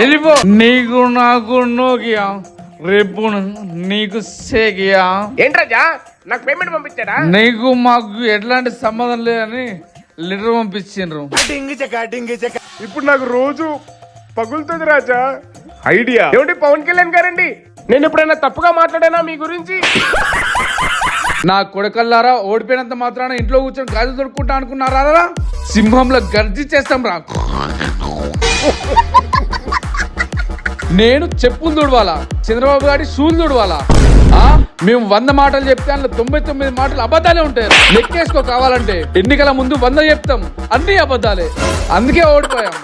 వెళ్ళిపో. నీకు నాకు నోకియా, రేపు నీకు సేకియా. ఏంటి రాజా, నాకు పేమెంట్ పంపించాడా? నీకు మాకు ఎట్లాంటి సంబంధం లేదని లెటర్ పంపించిండ్రు. ఇప్పుడు నాకు రోజు పగులుతుంది రాజా ఐడియా. ఏమిటి పవన్ కళ్యాణ్ గారండి, నేను ఎప్పుడైనా తప్పుగా మాట్లాడానా మీ గురించి? నా కొడకల్లారా, ఓడిపోయినంత మాత్రాన ఇంట్లో కూర్చొని గాజులు దొరుకుంటా అనుకున్నారా? సింహంలో గర్జి చేస్తాం రా. నేను చెప్పులు తుడవాలా, చంద్రబాబు గారి షూలు తుడవాలా? మేము 100 మాటలు చెప్తే అందులో 99 మాటలు అబద్ధాలే ఉంటాయి. లెక్కేసుకో కావాలంటే. ఎన్నికల ముందు 100 చెప్తాం, అన్ని అబద్ధాలే. అందుకే ఓడిపోయాం.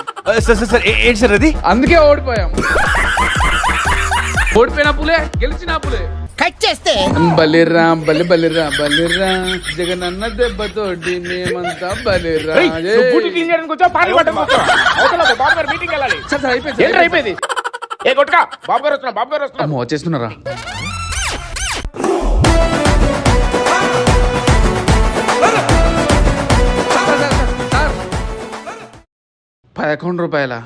అందుకే ఓడిపోయాం. ఓడిపోయిన పులే, గెలిచిన పులే. కట్ చేస్తే బలిరా బలిరా బలిరా జగనన్న దెబ్బతోటి మేమంతా బలిరా. అయిపోయింది. ఏ కొట్టుకా, బాబు గారు వస్తున్నా, బాబు గారు వస్తున్నా. అమ్మో వచ్చేస్తున్నారా? ₹11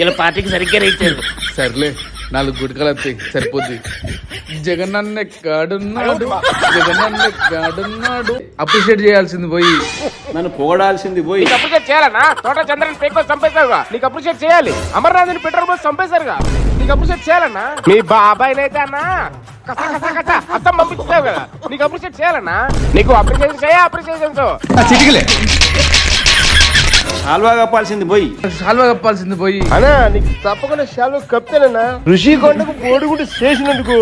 ఇలా పార్టీకి సరిగ్గా రేట్ చేయరు. సర్లే, 4 గుడికలు వస్తాయి, సరిపోద్ది. జగనన్న ఎక్కడున్నాడు, జగనన్న ఎక్కడున్నాడు. అప్రిషియేట్ చేయాల్సింది పోయి నన్ను పొగడాల్సింది పోయి. నీకు అప్రిషియేట్ చేయాలన్నా? తోట చంద్రని ఫేక్ బస్ చంపేశారుగా, నీకు అప్రిషియేట్ చేయాలి. అమర్నాథ్ని పెట్రోల్ బస్ చంపేశారుగా, నీకు అప్రిషియేట్ చేయాలన్నా? మీ బాబాయ్ అయితే అన్నా అర్థం పంపించావు కదా, నీకు అప్రిషియేట్ చేయాలన్నా? నీకు అప్రిషియేషన్ చిటికలే హల్వా కప్పాల్సింది పోయి. సాల్వా కప్పాల్సింది పోయి. అనా నీకు తప్పకుండా శాలువ కప్తానన్నా. ఋషికొండకు బోడిగుడి చేసినందుకు,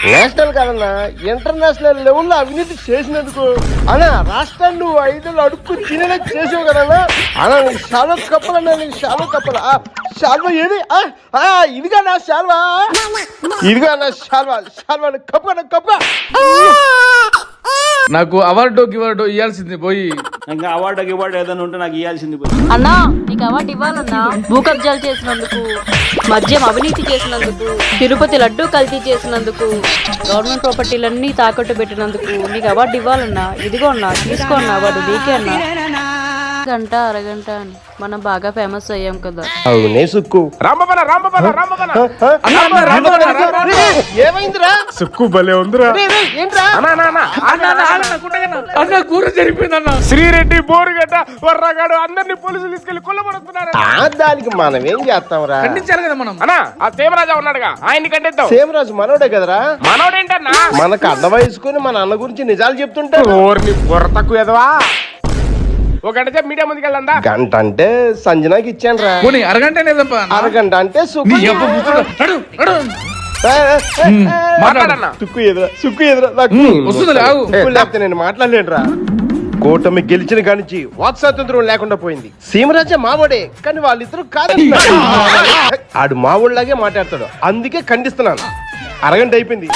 నేషనల్ కాదన్నా ఇంటర్నేషనల్ లెవెల్లో అవినీతి చేసినందుకు, అనా రాష్ట్రాన్ని నువ్వు 5 ఏళ్ళు అడుక్కు తినేలా చేసావు కదన్నా. అనా నీకు శాలువ కప్పాలన్నా, నీకు శాలువ కప్పాలా? శాల్వా ఏది? ఇదిగా నా శాల్వా, ఇదిగా నా శాల్వా. శాల్వా కప్పుగా కప్పుగా. నాకు అవార్డు గివార్డు ఇవ్వాల్సింది పోయి. ఇంకా అవార్డు ఏదైనా ఉంటే నాకు ఇవ్వాల్సింది పోయి. అన్నా నీకు అవార్డు ఇవ్వాలన్నా. భూ కబ్జాలు చేసినందుకు, మద్యం అవినీతి చేసినందుకు, తిరుపతి లడ్డు కల్తీ చేసినందుకు, గవర్నమెంట్ ప్రాపర్టీలన్నీ తాకట్టు పెట్టినందుకు నీకు అవార్డు ఇవ్వాలన్నా. ఇదిగో అన్నా, తీసుకో అన్నా, అవార్డు నీకే అన్నా. గంట అరగంట అని మనం బాగా ఫేమస్ అయ్యాం కదా. అవునే సుక్కు. ఏమైందిరా? సుక్కు భలే ఉందిరా. అన్న కూర జరిపోయిందన్న. శ్రీరెడ్డి, బోరుగడ్డ, వర్రగాడు అందరినీ పోలీసులు తీసుకెళ్లి కొల్లబడుతున్నారు. దానికి మనం ఏం చేస్తాంరా? ఖండించాలి కదా మనం. అన్నా ఆ సేమరాజా ఉన్నాడుగా, ఆయన్ని కండిద్దాం. సేమరాజు మనోడే కదరా? మనోడేంటన్నా? మనకు అన్న వయసుకుని మన అన్న గురించి నిజాలు చెప్తుంటారు. ఓర్ని బుర్ర తక్కువ ఎదవా. ఒక గంట సేపు మీడియా ముందుకు వెళ్దా? గంట అంటే సంజనాకి ఇచ్చాను రా. పోనీ అరగంట అరగంట అంటే మాట్లాడన్నా. సుక్కు ఎదురా, సుక్కు ఎదురా. లేకపోతే నేను మాట్లాడలేడురా. కూటమి గెలిచిన కానించి వాక్ స్వాతంత్రం లేకుండా పోయింది. సీమరాజా మావోడే, కానీ వాళ్ళిద్దరు కాదు. ఆడు మావోళ్ళలాగే మాట్లాడతాడు, అందుకే ఖండిస్తున్నాను. అరగంట అయిపోయింది.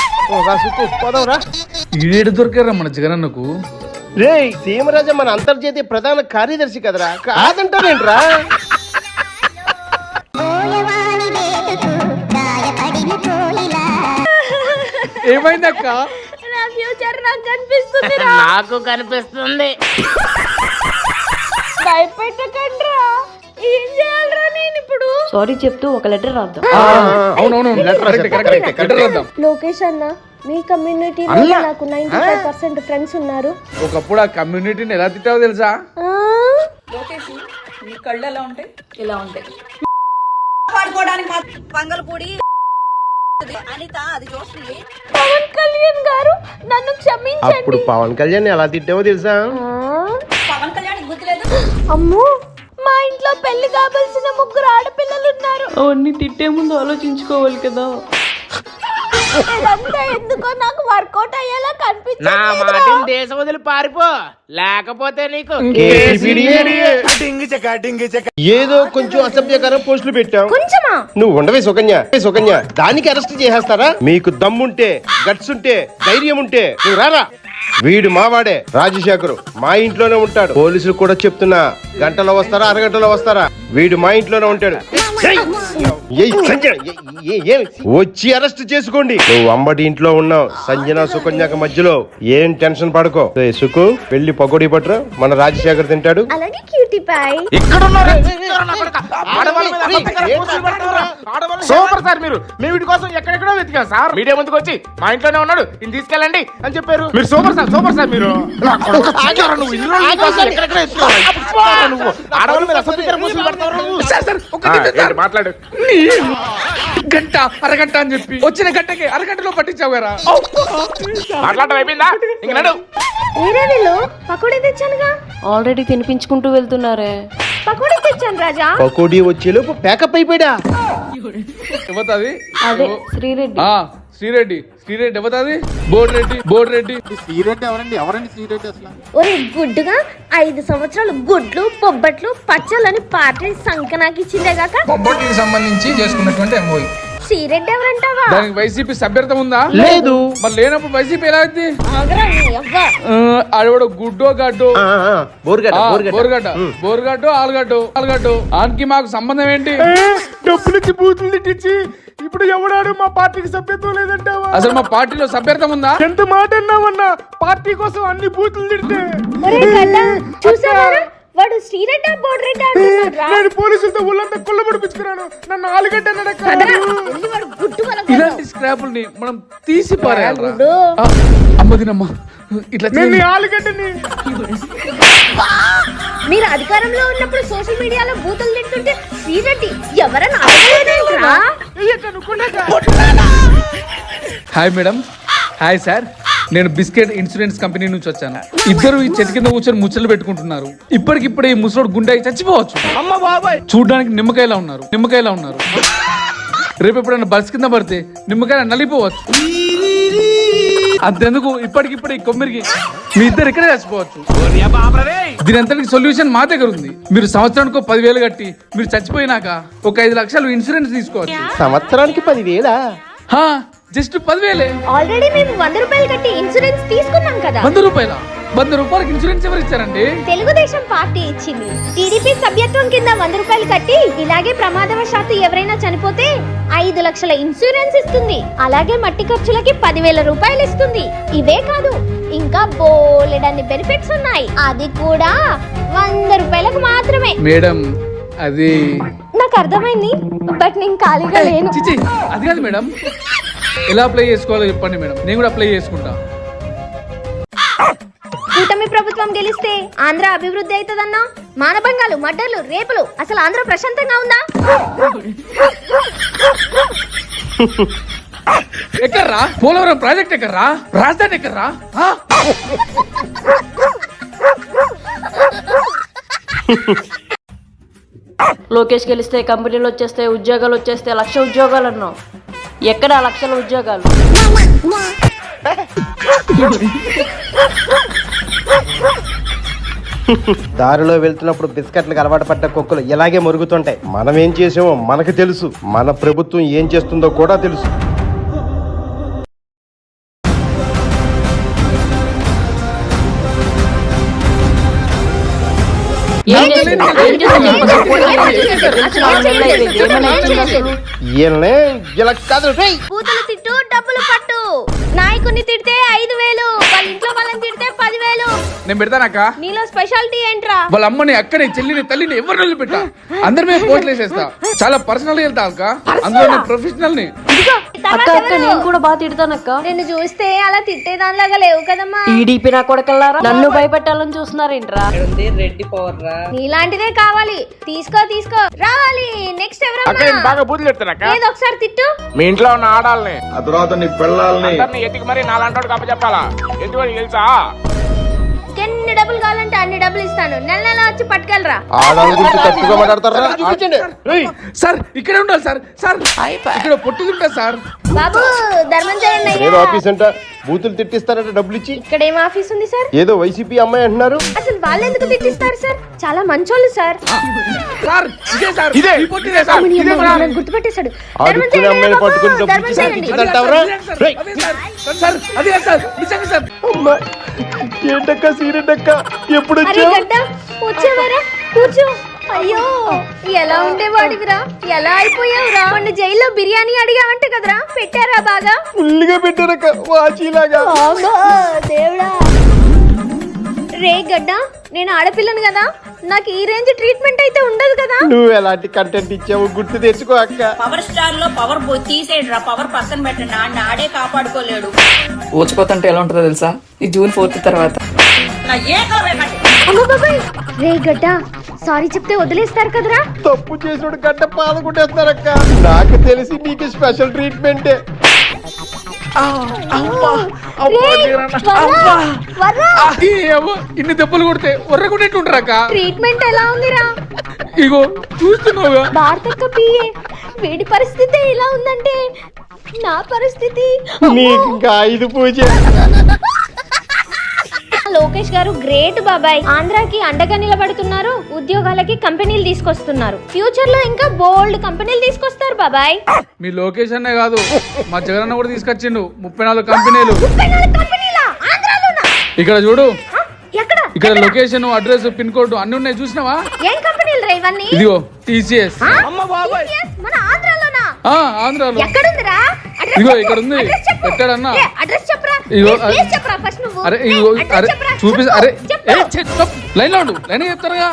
సుక్కు పోదావరా. ఈడేడు దొరికారా మన జగనన్నకు? రే సీమరాజా మన అంతర్జాతీయ ప్రధాన కార్యదర్శి కదరా, కాదంటారేంట్రా? ఏమైందక్క? నా ఫ్యూచర్ నాకు కనిపిస్తుంది. నాకు కనిపిస్తుంది. భయపెట్టకండ్రా. ఏం చేయాలరా నేను ఇప్పుడు? సారీ చెప్తూ ఒక లెటర్ రాద్దాం. అవునవును, లెటర్ రాద్దాం. లోకేష్ అన్న, మీ కమ్యూనిటీలో నాకు 95% ఫ్రెండ్స్ ఉన్నారు. ఒకప్పుడు ఆ కమ్యూనిటీని ఎలా తిట్టావో తెలుసా? లోకేష్ నీ కళ్ళు ఎలా ఉంటాయి? ఇలా ఉంటాయి. పంగలపూడి అనిత అది చూస్తుంది. పవన్ కళ్యాణ్ గారు నన్ను క్షమించండి. అప్పుడు పవన్ కళ్యాణ్ ఎలా తిట్టావో తెలుసా? పవన్ కళ్యాణ్ గుర్తులేదు. అమ్మో, మా ఇంట్లో పెళ్లి కావాల్సిన 3 ఆడపిల్లలు ఉన్నారు. అవన్నీ తిట్టే ముందు ఆలోచించుకోవాలి కదా. ఇదంతా ఎందుకో నాకు వర్కౌట్ అయ్యేలా నా కనిపించట్లేదు. మాటని దేశం వదిలి పారిపో, లేకపోతే నీకు ఏదో కొంచెం అసభ్యకరం పోస్టులు పెట్టాం. కొంచెమా? నువ్వు ఉండవే సుకన్య, దానికి అరెస్ట్ చేసేస్తారా? మీకు దమ్ముంటే, గట్స్ ఉంటే, ధైర్యం ఉంటే నువ్వు రారా. వీడు మావాడే రాజశేఖరు, మా ఇంట్లోనే ఉంటాడు. పోలీసులు కూడా చెప్తున్నా, గంటలో వస్తారా అరగంటలో వస్తారా, వీడు మా ఇంట్లోనే ఉంటాడు. వచ్చి అరెస్ట్ చేసుకోండి. నువ్వు అమ్మడి ఇంట్లో ఉన్నావు, సంజన సుకన్యాక మధ్యలో. ఏం టెన్షన్ పడుకో. సుకు వెళ్ళి పకోడీ పట్టురా, మన రాజశేఖర్ తింటాడు. అలాగే క్యూటీ పై. ఇక్కడ మీద అసభ్యకర పోస్టులు పెడతారా? సూపర్ సార్ మీరు. మేము వీటి కోసం ఎక్కడెక్కడో వెతికాం సార్. మీడియా ముందుకు వచ్చి మా ఇంట్లోనే ఉన్నాడు, ఇది తీసుకెళ్ళండి అని చెప్పారు. మీరు సూపర్ సార్, సూపర్ సార్ మీరు. నా కొడుకు చచ్చారా నువ్వు? ఇన్ని రోజులు నీ కోసం ఎక్కడెక్కడో వెతికావు నువ్వు. ఆడవాళ్ళ మీద అసభ్యకర పోస్టులు పెడతావు నువ్వు. ఏంటి మాట్లాడు. గంట అరగంట అని చెప్పి వచ్చిన గంటకి అరగంటలో పట్టించావు కదా. మాట్లాడటం అయిపోయిందా? ఇంక నడు. ఏరే వీళ్ళు పకోడీ తెచ్చానుగా. ఆల్రెడీ తినిపించుకుంటూ వెళ్తున్నారే. పకోడీ తెచ్చాను రాజా. పకోడీ వచ్చేలోపు ప్యాకప్ అయిపోయా. ఎవతది? అదే శ్రీరెడ్డి. శ్రీరెడ్డి. శ్రీరెడ్డి ఎవతది? బోర్డు రెడ్డి. ఒరే గుడ్డుగా 5 సంవత్సరాలు గుడ్లు పొబ్బట్లు పచ్చళ్ళని పార్టీ సంఖ్య నాకు ఇచ్చిందే గాక. బొబ్బట్టికి సంబంధించి చేసుకున్నటువంటి ఎంఓయూ. శ్రీరెడ్డి ఎవరంటావా? దానికి వైసీపీ సభ్యర్థం ఉందా? లేదు. మరి లేనప్పుడు వైసీపీ ఎలా అయింది? ఆగరా నీ అవ్వ. ఆడవాడు గుడ్డో గడ్డో బోరుగడ్డ బోరుగడ్డో ఆలుగడ్డో ఆనికి మాకు సంబంధం ఏంటి? డబ్బులు ఇచ్చి బూతులు తిట్టించి ఇప్పుడు ఎవడాడు మా పార్టీకి సభ్యత్వం లేదంటావా? అసలు మా పార్టీలో సభ్యర్థం ఉందా? ఎంత మాట అన్నావన్నా? పార్టీ కోసం అన్ని బూతులు తిడితే ఒరే గడ్డ చూసావారా? వాడు శ్రీరెడ్డి బోర్డు రెడ్డి అంటున్నాడు రా. నేను పోలీసులతో ఊళ్ళంతా కొల్లబడిపించుకున్నాను. నన్ను ఆలుగడ్డ అన్నాడక్క. వాడు గుడ్డు వలగొట్టు. ఇలాంటి స్క్రాపుల్ని మనం తీసి పారేయాలి. గుడ్డు. అమ్మదినమ్మా ఇట్లా నేను ఆలుగడ్డని. మీరు అధికారంలో ఉన్నప్పుడు సోషల్ మీడియాలో బూతులు తింటుంటే శ్రీరెడ్డి ఎవరన్నా అడగలేదేంట్రా? Hi madam. Hi sir. నేను బిస్కెట్ ఇన్సూరెన్స్ కంపెనీ నుంచి వచ్చాను. ఇద్దరు ఈ చెట్టు కింద కూర్చొని ముచ్చట్లు పెట్టుకుంటున్నారు. ఇప్పటికిప్పుడే ఈ ముసలోడు గుండె చచ్చిపోవచ్చు. చూడడానికి నిమ్మకాయలా ఉన్నారు. రేపు ఎప్పుడైనా బస్ కింద పడితే నిమ్మకాయ నలిపోవచ్చు. అంతెందుకు ఇప్పటికిప్పుడు ఈ కొమ్మిరికి మీ ఇద్దరు ఇక్కడే చచ్చిపోవచ్చు. దీని అంతటికి సొల్యూషన్ మా దగ్గర ఉంది. మీరు సంవత్సరానికి 10,000 కట్టి మీరు చచ్చిపోయినాక ఒక 5 లక్షలు ఇన్సూరెన్స్ తీసుకోవచ్చు. సంవత్సరానికి 10,000? జస్ట్ 10,000. ఆల్రెడీ మేము 100 రూపాయలు కట్టి ఇన్సూరెన్స్ తీసుకున్నాం కదా. 100 రూపాయల? 100 రూపాయలకి ఇన్సూరెన్స్ ఎవరు ఇచ్చారండి? తెలుగుదేశం పార్టీ ఇచ్చింది. టీడీపీ సభ్యత్వం కింద 100 రూపాయలు కట్టి ఇలాగే ప్రమాదవశాత్తు ఎవరైనా చనిపోతే 5 లక్షల ఇన్సూరెన్స్ ఇస్తుంది. అలాగే మట్టి ఖర్చులకి 10,000 రూపాయలు ఇస్తుంది. ఇవే కాదు ఇంకా బోలెడన్ని బెనిఫిట్స్ ఉన్నాయి. అది కూడా 100 రూపాయలకు మాత్రమే. మేడం అది నాకు అర్థమైంది, బట్ నేను ఖాళీగా లేను. చిచి అది కాదు మేడం. ఎలా అప్లై చేసుకోవాలో చెప్పండి మేడం, నేను కూడా అప్లై చేసుకుంటా. కూటమి ప్రభుత్వం గెలిస్తే ఆంధ్ర అభివృద్ధి అవుతుందన్నా. మానభంగాలు, మర్డర్లు, రేపులు, అసలు ఆంధ్ర ప్రశాంతంగా ఉందా? ఎక్కర్రా పోలవరం ప్రాజెక్ట్, ఎక్కర్రా రాజధాని, ఎక్కర్రా లోకేష్ గెలిస్తే కంపెనీలు వచ్చేస్తాయి, ఉద్యోగాలు వచ్చేస్తాయి, 1,00,000 ఉద్యోగాలు అన్నావు. ఎక్కడ 1,00,000 ఉద్యోగాలు? దారిలో వెళ్తున్నప్పుడు బిస్కెట్లకు అలవాటు పడ్డ కుక్కలు ఇలాగే మరుగుతుంటాయి. మనం ఏం చేసామో మనకు తెలుసు, మన ప్రభుత్వం ఏం చేస్తుందో కూడా తెలుసు. బూతులు తిట్టు, డబ్బులు పట్టు. నాయకుని తిడితే 5,000, వాళ్ళ ఇంట్లో వాళ్ళని తిడితే 10,000. నేను పెడతానక్క. నీలో స్పెషాలిటీ ఏంట్రా? వాళ్ళ అమ్మని, అక్కని, చెల్లిని, తల్లిని ఎవరు వదిలిపెట్టా. అందరి మీద పోస్టులు వేసేస్తా. చాలా పర్సనల్ గా వెళ్తా అక్క. అందులో నేను ప్రొఫెషనల్ ని. అక్క అక్క నేను కూడా బాగా తిడతానక్క. నిన్ను చూస్తే అలా తిట్టేదానిలాగా లేవు కదమ్మా. టీడీపీ నా కొడకల్లారా నన్ను భయపెట్టాలని చూస్తున్నారేంట్రా? నీలాంటిదే కావాలి. తీసుకో తీసుకో రావాలి. నెక్స్ట్ ఎవరమ్మా? బాగా బూతులు పెడతానక్క. ఏదో ఒకసారి తిట్టు. మీ ఇంట్లో ఉన్న ఆడాలని, ఆ తర్వాత నీ పిల్లల్ని ఎత్తికి మరి నాలంటోడు కప్ప చెప్పాలా? ఎందుకు తెలుసా? ఎన్ని డబ్బులు కావాలంటే అన్ని డబ్బులు ఇస్తాను. నెల నెల వచ్చి పట్టుకెళ్ళరా. సార్ ఇక్కడే ఉండాలి సార్. సార్ ఇక్కడ పొట్టుకుంటా సార్. బాబు ధర్మం చేయండి. ఏదో ఆఫీస్ అంట, బూతులు తిట్టిస్తారంట డబ్బులు ఇచ్చి. ఇక్కడ ఏం ఆఫీస్ ఉంది సార్? ఏదో వైసీపీ అమ్మాయి అంటున్నారు. అసలు వాళ్ళు ఎందుకు తిట్టిస్తారు సార్? చాలా మంచోళ్ళు సార్. సార్ ఇదే సార్, ఇదే ఈ పొట్టిదే సార్. ఇదే సార్ నన్ను గుర్తుపట్టేశాడు. అడుక్కునే అమ్మాయిని పట్టుకుని డబ్బులు సార్ అదే సార్ నిజంగా సార్. ఏంటక్క సీరెడ్డక్క ఎప్పుడు అరే గడ్డ వచ్చేవారా? కూర్చో. అయ్యో ఎలా ఉండేవాడివిరా, ఎలా అయిపోయావురా? మొన్న జైల్లో బిర్యానీ అడిగావంట కదరా, పెట్టారా? బాగా ఫుల్గా పెట్టారక్క, వాచీలాగా. దేవుడా. రే గడ్డ, నేను ఆడపిల్లను కదా, నాకు ఈ రేంజ్ ట్రీట్మెంట్ అయితే ఉండదు కదా. నువ్వు ఎలాంటి కంటెంట్ ఇచ్చావు గుర్తు తెచ్చుకో అక్క. పవర్ స్టార్ లో పవర్ తీసేడు రా, పవర్ పక్కన పెట్టండి, ఆడే కాపాడుకోలేడు. ఊచిపోతుంటే ఎలా ఉంటుందో తెలుసా ఈ జూన్ 4 తర్వాత. అమ్మ బాబాయ్, రే గడ్డ సారీ చెప్తే వదిలేస్తారు కదరా. తప్పు చేసినోడు గడ్డ పాద కొట్టేస్తారక్క. నాకు తెలిసి నీకు స్పెషల్ ట్రీట్మెంటే. ఇన్ని దెబ్బలు కొడితే ఒర్రకుంటుంటారక్క. ట్రీట్మెంట్ ఎలా ఉందిరా? ఇగో చూస్తున్నావుగా. భారతక్క పిఏ వీడి పరిస్థితి ఎలా ఉందంటే నా పరిస్థితి. నీకు ఇంకా 5 పూజ. లోకేష్ గారు గ్రేట్ బాబాయ్. ఆంధ్రాకి అండగా నిలబడుతున్నారు, ఉద్యోగాలకి కంపెనీలు తీసుకొస్తున్నారు. ఫ్యూచర్ లో ఇంకా బోల్డ్ కంపెనీలు తీసుకొస్తారు బాబాయ్. మీ లోకేష్ అనే కాదు, మా జగనన్న కూడా తీసుకొచ్చిండు 34 కంపెనీలు. ఇక్కడ చూడు, ఇక్కడ లొకేషన్, అడ్రస్, పిన్ కోడ్ అన్ని ఉన్నాయి, చూసినావా? ఏం కంపెనీలు రా ఇవన్నీ? ఇదిగో టీసీఎస్. మన ఆంధ్రాలోనా? ఆంధ్రాలో. ఎక్కడుందిరా? ఇదిగో ఇక్కడ ఉంది, పెట్టాడన్నా. అడ్రస్ చెప్పరా. ఇగో చెప్పరా ఫస్ట్ నువ్వు. అరే ఇగో అరే చూపిస్తా. అరే లైన్ లో ఉండు, లైన్ చెప్తారుగా.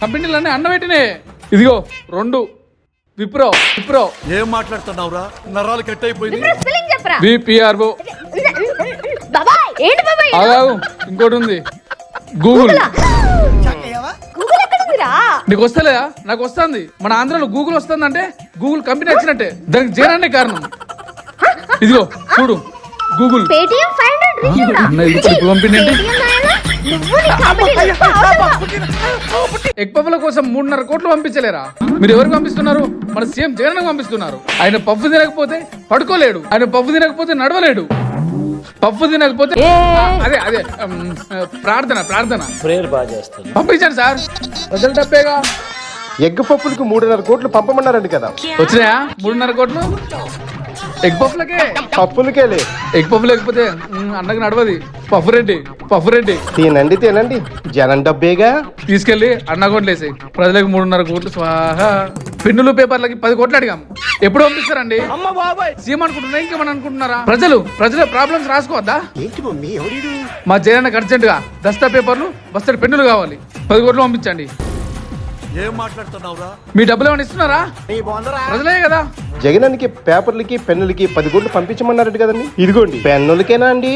కంపెనీలు అన్నీ అన్న పెట్టినే. ఇదిగో 2 విప్రో. ఏం మాట్లాడుతున్నావురా? నరాలు కట్ అయిపోయింది. స్పెల్లింగ్ చెప్పరా. విపిఆర్ఓ. బాబాయ్ ఏంటి బాబాయ్? ఆగాగు, ఇంకోటి ఉంది గూగుల్. గూగుల్ ఎక్కడ ఉందిరా? నీకు వస్తలేదా? నాకు వస్తుంది. మన ఆంధ్రాలో గూగుల్ వస్తుందంటే గూగుల్ కంపెనీ వచ్చినట్టే. దానికి జగనన్నే కారణం. ఇదిగో చూడు గూగుల్. పేటిఎం 500 రిసీవ్డా? పంపిణీ పేటిఎం నాయనా నువ్వు నీ కంపెనీ. ఎగ్ పఫ్ల కోసం 3.5 కోట్లు పంపించలేరా? మీరు ఎవరికి పంపిస్తున్నారు? మన సీఎం జగన్ పంపిస్తున్నారు. ఆయన పప్పు తినకపోతే పడుకోలేడు, ఆయన పప్పు తినకపోతే నడవలేడు, పప్పు తినకపోతే అదే అదే ప్రార్థన ప్రేయర్ బాగా చేస్తాను. పంపించండి సార్, ప్రజల డబ్బేగా. ఎగ్ పప్పులకు 3.5 కోట్లు పంపమన్నారండి కదా. వచ్చినాయా 3.5 కోట్లు? ఎగ్ పఫ్లకే. పప్పులకేలే. ఎగ్ పఫ్ లేకపోతే అన్నకు నడవది. పఫ్ రెడ్డి తినండి జనం డబ్బేగా. తీసుకెళ్లి అన్న అకౌంట్లు వేసాయి. ప్రజలకు 3.5 కోట్లు స్వాహా. పెన్నులు పేపర్లకి 10 కోట్లు అడిగాం. ఎప్పుడు పంపిస్తారండి? సీఎం అనుకుంటున్నా, ఇంకేమని అనుకుంటున్నారా? ప్రజల ప్రాబ్లమ్స్ రాసుకోవద్దా? మా జగన్ అర్జెంట్ గా దస్తా పేపర్లు, బస్తడి పెన్నులు కావాలి. 10 కోట్లు పంపించండి. ఏం మాట్లాడుతున్నావురా? మీ డబ్బులు ఏమైనా ఇస్తున్నారా? ప్రజలే కదా. జగనానికి పేపర్లకి పెన్నులకి 10 కోట్లు పంపించమన్నారంట కదండి. ఇదిగోండి పెన్నులకేనా అండి?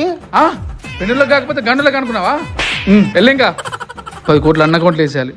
పెన్నులకు కాకపోతే గంటలకు అనుకున్నావా? వెళ్ళి ఇంకా 10 కోట్లు అన్న అకౌంట్లు వేసేయాలి.